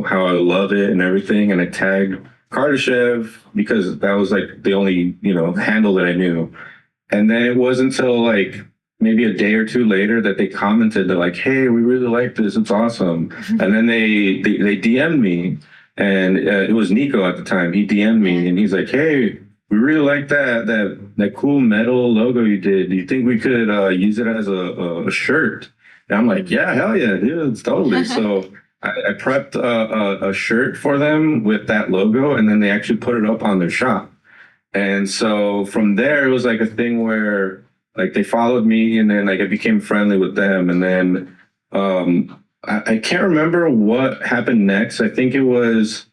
how I love it and everything. And I tagged Kardashev because that was like the only, handle that I knew. And then it wasn't until like maybe a day or two later that they commented, they're like, hey, we really like this. It's awesome. And then they DM'd me, and it was Nico at the time. He DM'd me and he's like, hey, we really like that cool metal logo you did. Do you think we could use it as a shirt? And I'm like, yeah, hell yeah, dude, it's totally. So I prepped a shirt for them with that logo, and then they actually put it up on their shop. And so from there, it was like a thing where like they followed me, and then like I became friendly with them. And then I can't remember what happened next. I think it was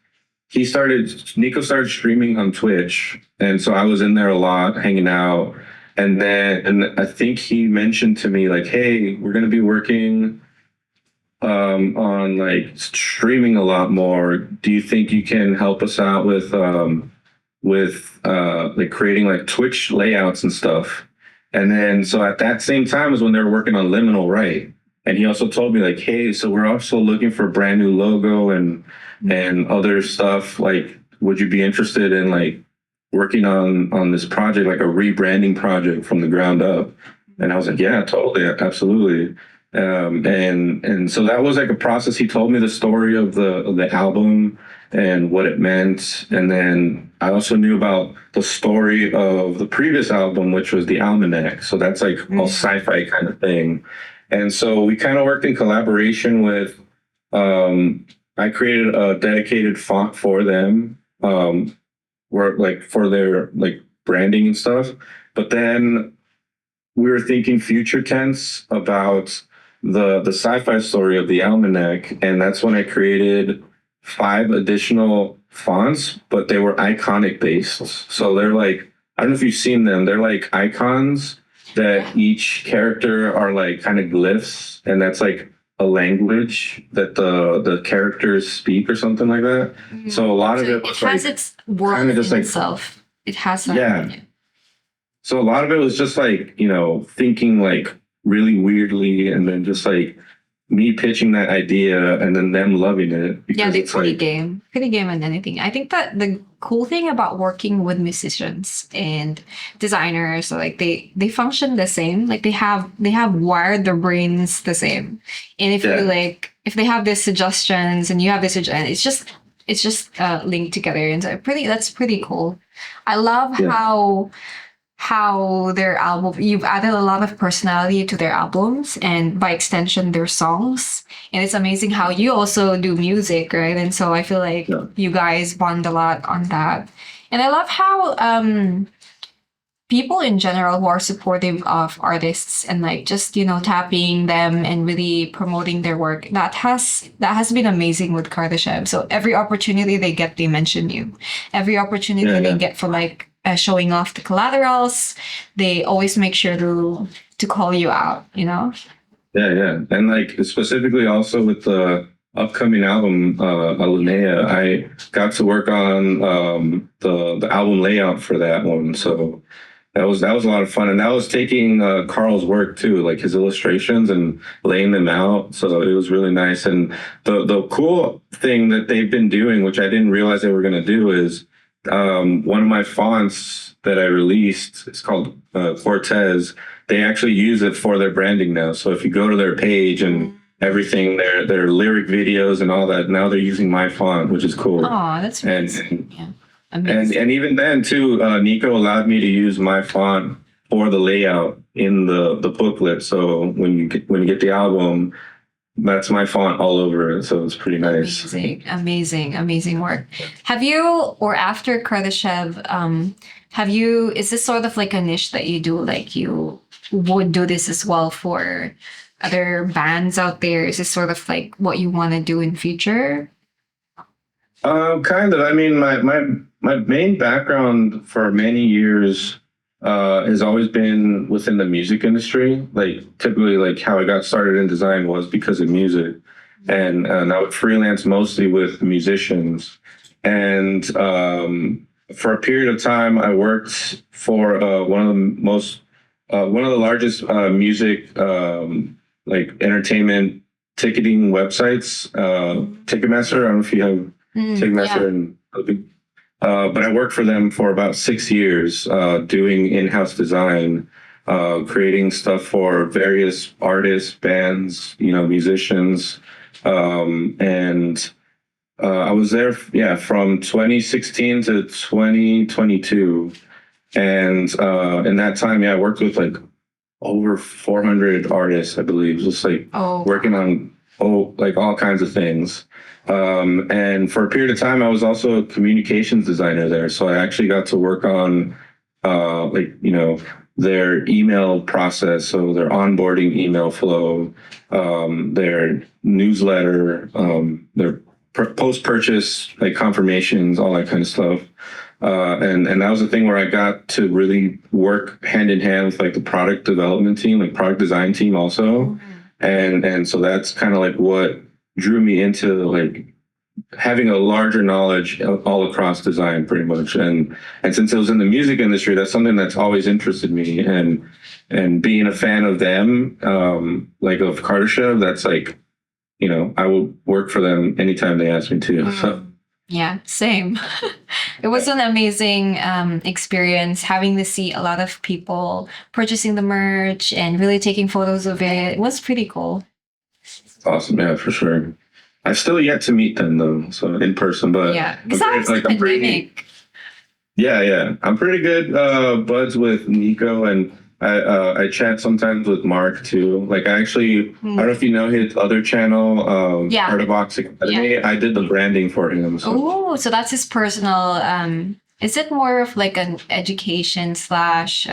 Nico started streaming on Twitch. And so I was in there a lot, hanging out. And I think he mentioned to me like, hey, we're going to be working on like streaming a lot more. Do you think you can help us out with like creating like Twitch layouts and stuff? And then so at that same time was when they were working on Liminal Right. And he also told me like, hey, so we're also looking for a brand new logo and other stuff. Like, would you be interested in like working on this project, like a rebranding project from the ground up? And I was like, yeah, totally, absolutely. And so that was like a process. He told me the story of the album and what it meant. And then I also knew about the story of the previous album, which was the Almanac. So that's like all sci-fi kind of thing. And so we kind of worked in collaboration with, I created a dedicated font for them, where like for their like branding and stuff. But then we were thinking future tense about the sci-fi story of the Almanac. And that's when I created 5 additional fonts, but they were iconic based. So they're like, I don't know if you've seen them. They're like icons that each character are like kind of glyphs, and that's like a language that the characters speak or something like that. So a lot of it was has like its world kind of just in like itself. It has that. Yeah. So a lot of it was just like, thinking like really weirdly, and then just like me pitching that idea and then them loving it. Yeah, Because they it's like, pretty game on anything. I think that cool thing about working with musicians and designers, so like they function the same. Like they have wired their brains the same. And if you Yeah. like if they have these suggestions and you have this suggestion, it's just linked together, and so that's pretty cool. I love Yeah. how their album, you've added a lot of personality to their albums and by extension their songs, and it's amazing how you also do music, right? And so I feel like Yeah. you guys bond a lot on that. And I love how people in general who are supportive of artists and like just tapping them and really promoting their work, that has been amazing with Kardashev. So every opportunity they get, they mention you. Every opportunity Yeah, they yeah. get for like showing off the collaterals, they always make sure to call you out. Yeah, yeah. And like specifically also with the upcoming album, Alinea, I got to work on the album layout for that one. So that was a lot of fun. And that was taking Carl's work too, like his illustrations and laying them out. So it was really nice. And the cool thing that they've been doing, which I didn't realize they were gonna do, is one of my fonts that I released, it's called Cortez. They actually use it for their branding now. So if you go to their page and everything, their lyric videos and all that, now they're using my font, which is cool. Oh, that's And amazing. Yeah. and Amazing. and even then too, Nico allowed me to use my font for the layout in the booklet. So when you get the album, that's my font all over it. So it's pretty nice. Amazing work. Have you, or after Kardashev, is this sort of like a niche that you do? Like you would do this as well for other bands out there? Is this sort of like what you want to do in future? Kind of. I mean, my main background for many years has always been within the music industry. Like typically, like how I got started in design was because of music, and I would freelance mostly with musicians. And for a period of time, I worked for one of the largest music like entertainment ticketing websites, Ticketmaster. I don't know if you have Ticketmaster, but I worked for them for about 6 years, doing in-house design, creating stuff for various artists, bands, musicians, and I was there, from 2016 to 2022, and in that time, I worked with like over 400 artists, I believe, just like working on all kinds of things. And for a period of time, I was also a communications designer there. So I actually got to work on, their email process. So their onboarding email flow, their newsletter, their post-purchase, like confirmations, all that kind of stuff. And that was the thing where I got to really work hand in hand with like the product development team, like product design team also. And so that's kind of like what drew me into like having a larger knowledge all across design pretty much. And since it was in the music industry, that's something that's always interested me, and being a fan of them, like of Kardashev, that's like, I would work for them anytime they asked me to. So. Yeah, same. It was an amazing experience having to see a lot of people purchasing the merch and really taking photos of it. It was pretty cool. Awesome, yeah, for sure. I've still yet to meet them though, so in person, but Yeah, besides the pandemic. Yeah. I'm pretty good buds with Nico, and I chat sometimes with Mark too. Like I don't know if you know his other channel, Art of Box Academy. Yeah. I did the branding for him. So. Oh, so that's his personal. Is it more of like an education slash?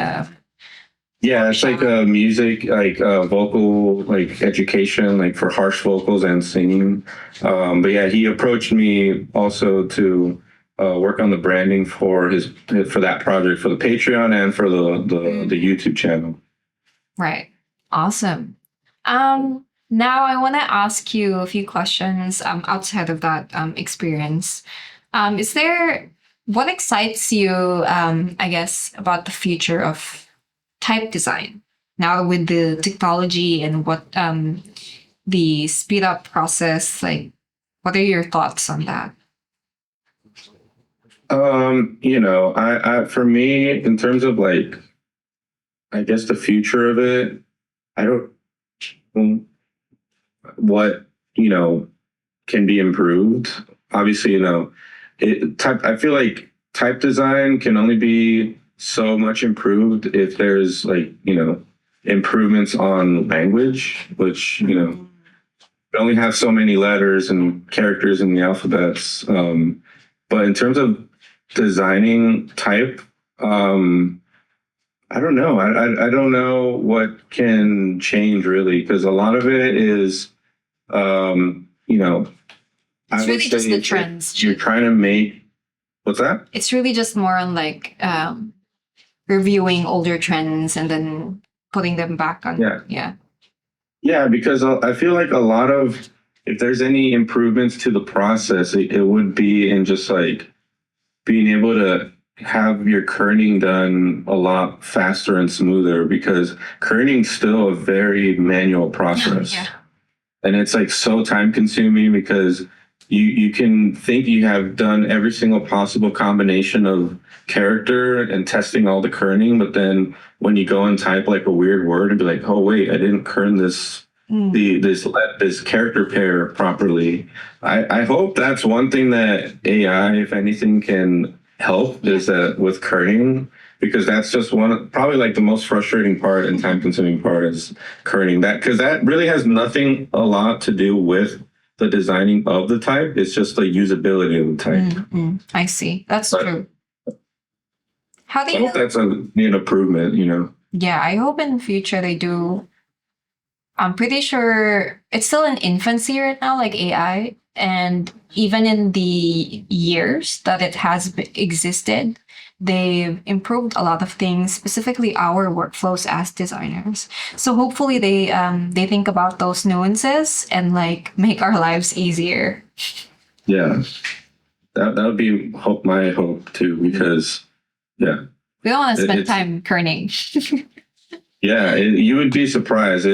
Yeah, it's like music, like vocal, like education, like for harsh vocals and singing. But yeah, he approached me also to work on the branding for that project, for the Patreon and for the YouTube channel. Right. Awesome. Now I want to ask you a few questions outside of that experience. What excites you, I guess, about the future of type design now with the technology and what the speed up process, like what are your thoughts on that? I for me, in terms of like, I guess the future of it, I don't what can be improved. Obviously, I feel like type design can only be so much improved if there's like, improvements on language, which, we only have so many letters and characters in the alphabets. But in terms of designing type, I don't know. I don't know what can change really, because a lot of it is, you know, I It's would really just the say trends. you're trying to make, what's that? It's really just more on like reviewing older trends and then putting them back on. Yeah. Yeah. Yeah, because I feel like a lot of, if there's any improvements to the process, it would be in just like being able to have your kerning done a lot faster and smoother, because kerning's still a very manual process. Yeah. And it's like so time consuming, because you can think you have done every single possible combination of character and testing all the kerning, but then when you go and type like a weird word and be like, oh wait, I didn't kern this this character pair properly. I hope that's one thing that AI, if anything, can help, is that with kerning, because that's just probably like the most frustrating part and time consuming part is kerning, that because that really has nothing a lot to do with the designing of the type. It's just the usability of the type. I see. That's true. How do I hope that's an improvement. Yeah, I hope in the future they do. I'm pretty sure it's still in infancy right now, like AI. And even in the years that it has existed, they've improved a lot of things, specifically our workflows as designers. So hopefully they think about those nuances and like make our lives easier. Yeah, that would be my hope too, because yeah, we don't want to spend time kerning. Yeah, you would be surprised.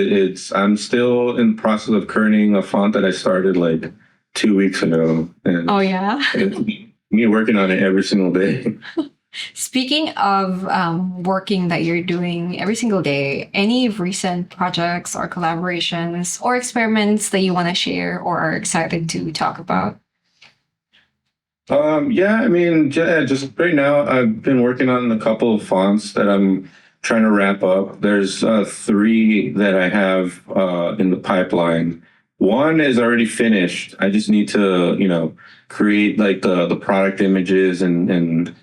I'm still in the process of kerning a font that I started like 2 weeks ago. And oh yeah, it's me working on it every single day. Speaking of working that you're doing every single day, any recent projects or collaborations or experiments that you want to share or are excited to talk about? Yeah, I mean, just right now, I've been working on a couple of fonts that I'm trying to wrap up. There's 3 that I have in the pipeline. One is already finished. I just need to, create like the product images and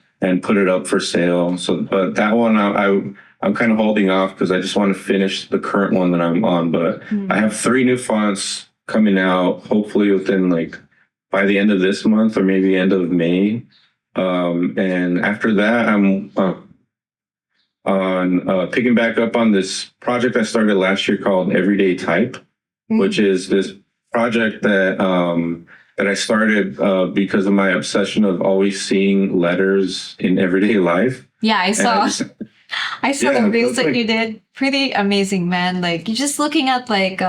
put it up for sale. So, but that one I'm kind of holding off because I just want to finish the current one that I'm on. But I have 3 new fonts coming out, hopefully within like by the end of this month or maybe end of May. And after that, I'm on picking back up on this project I started last year called Everyday Type, which is this project that I started because of my obsession of always seeing letters in everyday life. Yeah, I saw. I saw the reels that you did. Pretty amazing, man. Like you're just looking at like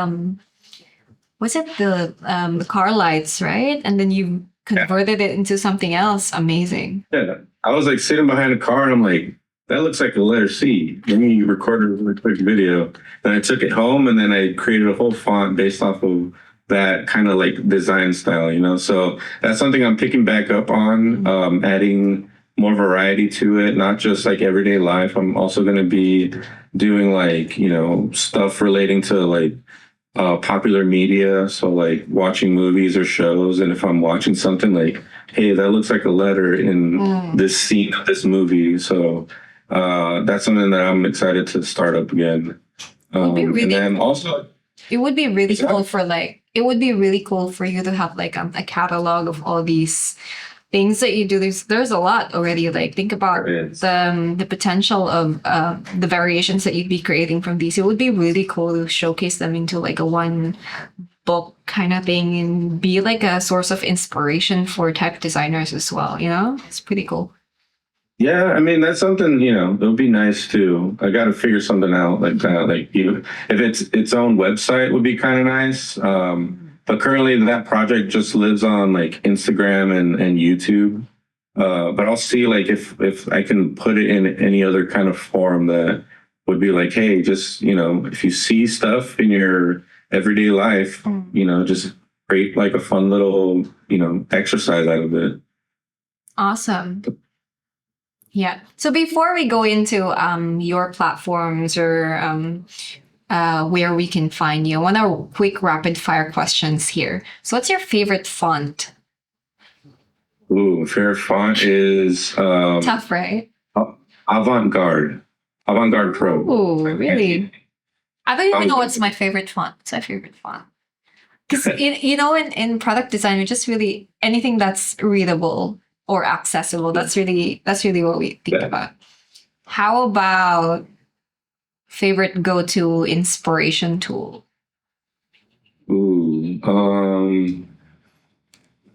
was it the car lights, right? And then you converted it into something else. Amazing. Yeah, I was like sitting behind a car and I'm like, that looks like a letter C. Let me record a really quick video. Then I took it home and then I created a whole font based off of that kind of like design style. So that's something I'm picking back up on, adding more variety to it, not just like everyday life. I'm also going to be doing like, stuff relating to like popular media. So like watching movies or shows. And if I'm watching something like, hey, that looks like a letter in this scene of this movie. So that's something that I'm excited to start up again. And then also, it would be really cool it would be really cool for you to have like a catalog of all these things that you do. There's a lot already. Like think about the potential of the variations that you'd be creating from these. It would be really cool to showcase them into like a one book kind of thing and be like a source of inspiration for type designers as well. It's pretty cool. Yeah, I mean that's something it would be nice too. I got to figure something out like that. Like if it's its own website would be kind of nice. But currently that project just lives on like Instagram and YouTube. But I'll see like if I can put it in any other kind of form that would be like, hey, just if you see stuff in your everyday life, just create like a fun little exercise out of it. Awesome. Yeah. So before we go into your platforms or where we can find you, I want a quick rapid fire questions here. So what's your favorite font? Ooh, favorite font is Tough, right? avant-garde, avant-garde pro. Oh, really? I don't even know Um, what's my favorite font. What's my favorite font? Because in product design, we just really anything that's readable or accessible. That's really what we think yeah. about. How about favorite go-to inspiration tool? Ooh,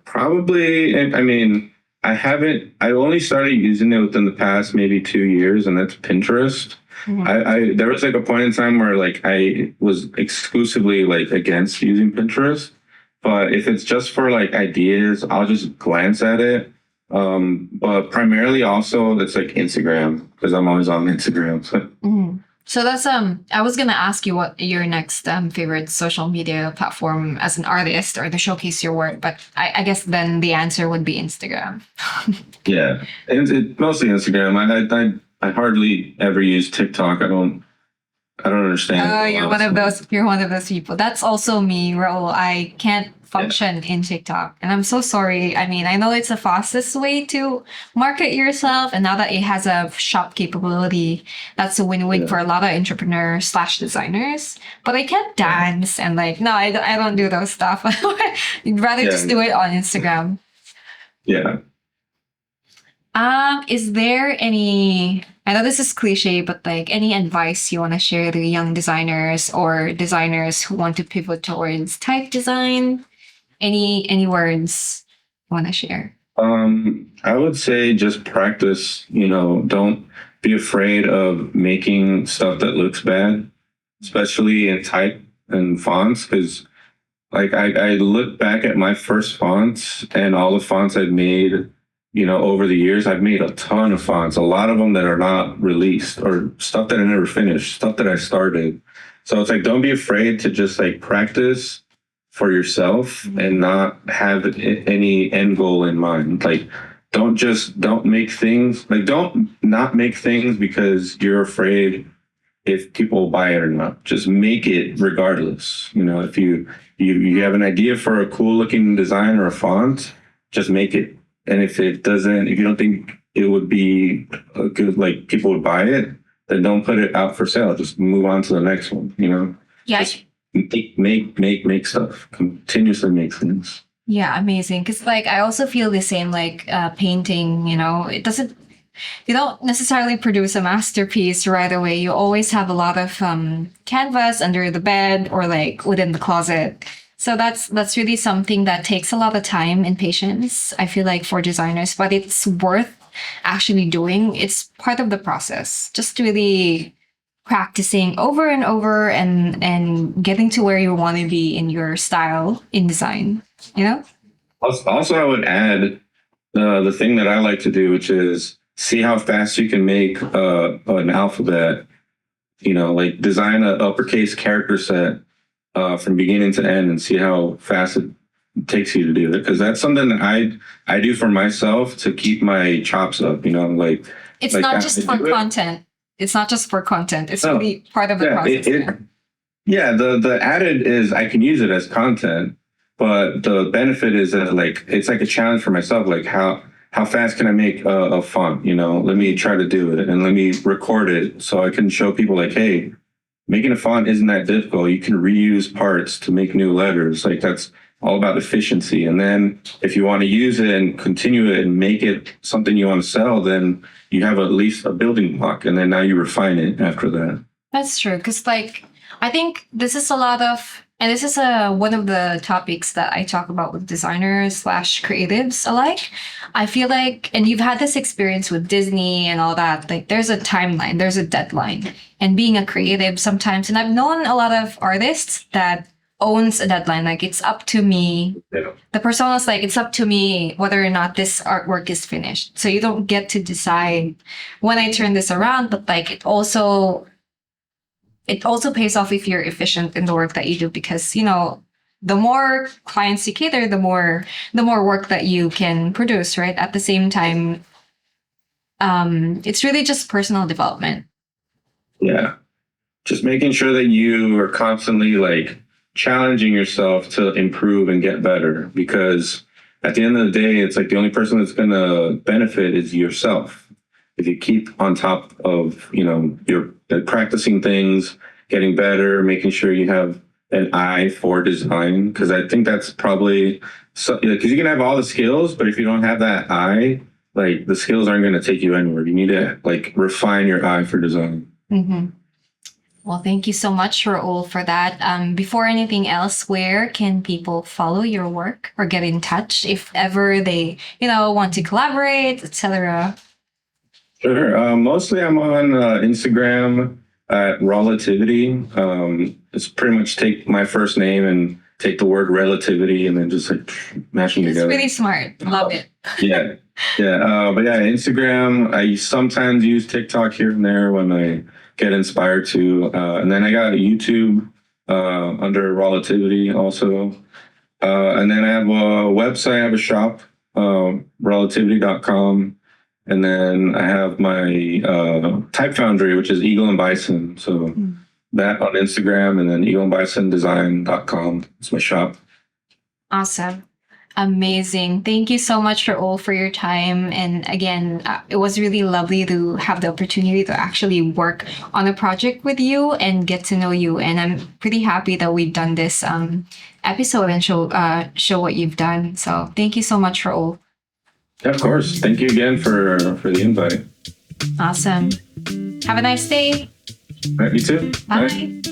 probably. I mean, I only started using it within the past maybe 2 years, and that's Pinterest. Mhm. There was like a point in time where like I was exclusively like against using Pinterest, but if it's just for like ideas, I'll just glance at it. But primarily also it's like Instagram because I'm always on Instagram. So Mhm. So that's I was gonna ask you what your next favorite social media platform as an artist or to showcase your work, but I guess then the answer would be Instagram. yeah, mostly Instagram. I hardly ever use TikTok. I don't understand. Oh, you're one of those. You're one of those people. That's also me, Raul. I can't function in TikTok, and I'm so sorry. I mean, I know it's the fastest way to market yourself, and now that it has a shop capability, that's a win-win Yeah. for a lot of entrepreneurs slash designers. But I can't dance, and like, no, I don't do those stuff. I'd rather Yeah. just do it on Instagram. Yeah. Is there any, I know this is cliche, but like any advice you want to share to young designers or designers who want to pivot towards type design? Any words you want to share? I would say just practice, don't be afraid of making stuff that looks bad, especially in type and fonts, because like I look back at my first fonts and all the fonts I've made, over the years, I've made a ton of fonts, a lot of them that are not released or stuff that I never finished, stuff that I started. So it's like, don't be afraid to just like practice for yourself and not have any end goal in mind. Like, don't make things like, don't not make things because you're afraid if people will buy it or not. Just make it regardless. If you have an idea for a cool looking design or a font, just make it. And if you don't think it would be a good, like people would buy it, then don't put it out for sale. Just move on to the next one. Yeah. Just make stuff. Continuously make things. Yeah, amazing. Because like I also feel the same. Like painting, it doesn't. You don't necessarily produce a masterpiece right away. You always have a lot of canvas under the bed or like within the closet. So that's really something that takes a lot of time and patience. I feel like for designers, but it's worth actually doing. It's part of the process. Just really practicing over and over and getting to where you want to be in your style in design. You know? Also, I would add the thing that I like to do, which is see how fast you can make an alphabet. Like design an uppercase character set from beginning to end, and see how fast it takes you to do it. Because that's something that I do for myself to keep my chops up. Like It's like not I just for do it. content. It's not just for content. It's No. really part of the Yeah, process. yeah. The added is I can use it as content, but the benefit is that like it's like a challenge for myself. Like how fast can I make a font? Let me try to do it and let me record it so I can show people like, hey, making a font isn't that difficult. You can reuse parts to make new letters. Like that's all about efficiency. And then if you want to use it and continue it and make it something you want to sell, then you have at least a building block. And then now you refine it after that. That's true. Because, like, I think this is a lot of, and this is one of the topics that I talk about with designers slash creatives alike. I feel like, and you've had this experience with Disney and all that, like, there's a timeline, there's a deadline. And being a creative sometimes, and I've known a lot of artists that owns a deadline. Like it's up to me. Yeah. The persona's like, it's up to me whether or not this artwork is finished. So you don't get to decide when I turn this around, but like it also pays off if you're efficient in the work that you do, because the more clients you cater, the more work that you can produce, right? At the same time, it's really just personal development. Yeah. Just making sure that you are constantly like challenging yourself to improve and get better, because at the end of the day, it's like the only person that's going to benefit is yourself. If you keep on top of, you're practicing things, getting better, making sure you have an eye for design, because I think that's probably because you can have all the skills, but if you don't have that eye, like the skills aren't going to take you anywhere. You need to like refine your eye for design. Mm-hmm. Well, thank you so much, Raul, for that. Before anything else, where can people follow your work or get in touch if ever they, want to collaborate, etc.? Sure. Mostly I'm on Instagram at Raulativity. It's pretty much take my first name and take the word relativity and then just like mash them It's together. really smart. Love it. Yeah. Yeah. But yeah, Instagram. I sometimes use TikTok here and there when I get inspired to. And then I got a YouTube under Raulativity also. And then I have a website, I have a shop, Raulativity.com. And then I have my Type Foundry, which is Eagle and Bison. So that on Instagram, and then eagleandbisondesign.com. It's my shop. Awesome. Amazing. Thank you so much, Raul, for your time. And again, it was really lovely to have the opportunity to actually work on a project with you and get to know you. And I'm pretty happy that we've done this episode and show what you've done. So thank you so much, Raul. Yeah, of course. Thank you again for the invite. Awesome. Have a nice day. All right, you too. Bye.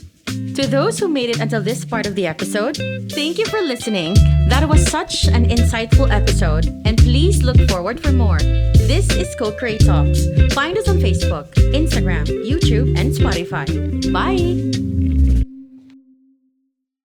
To those who made it until this part of the episode, thank you for listening. That was such an insightful episode, and please look forward for more. This is Co-Create Talks. Find us on Facebook, Instagram, YouTube, and Spotify. Bye!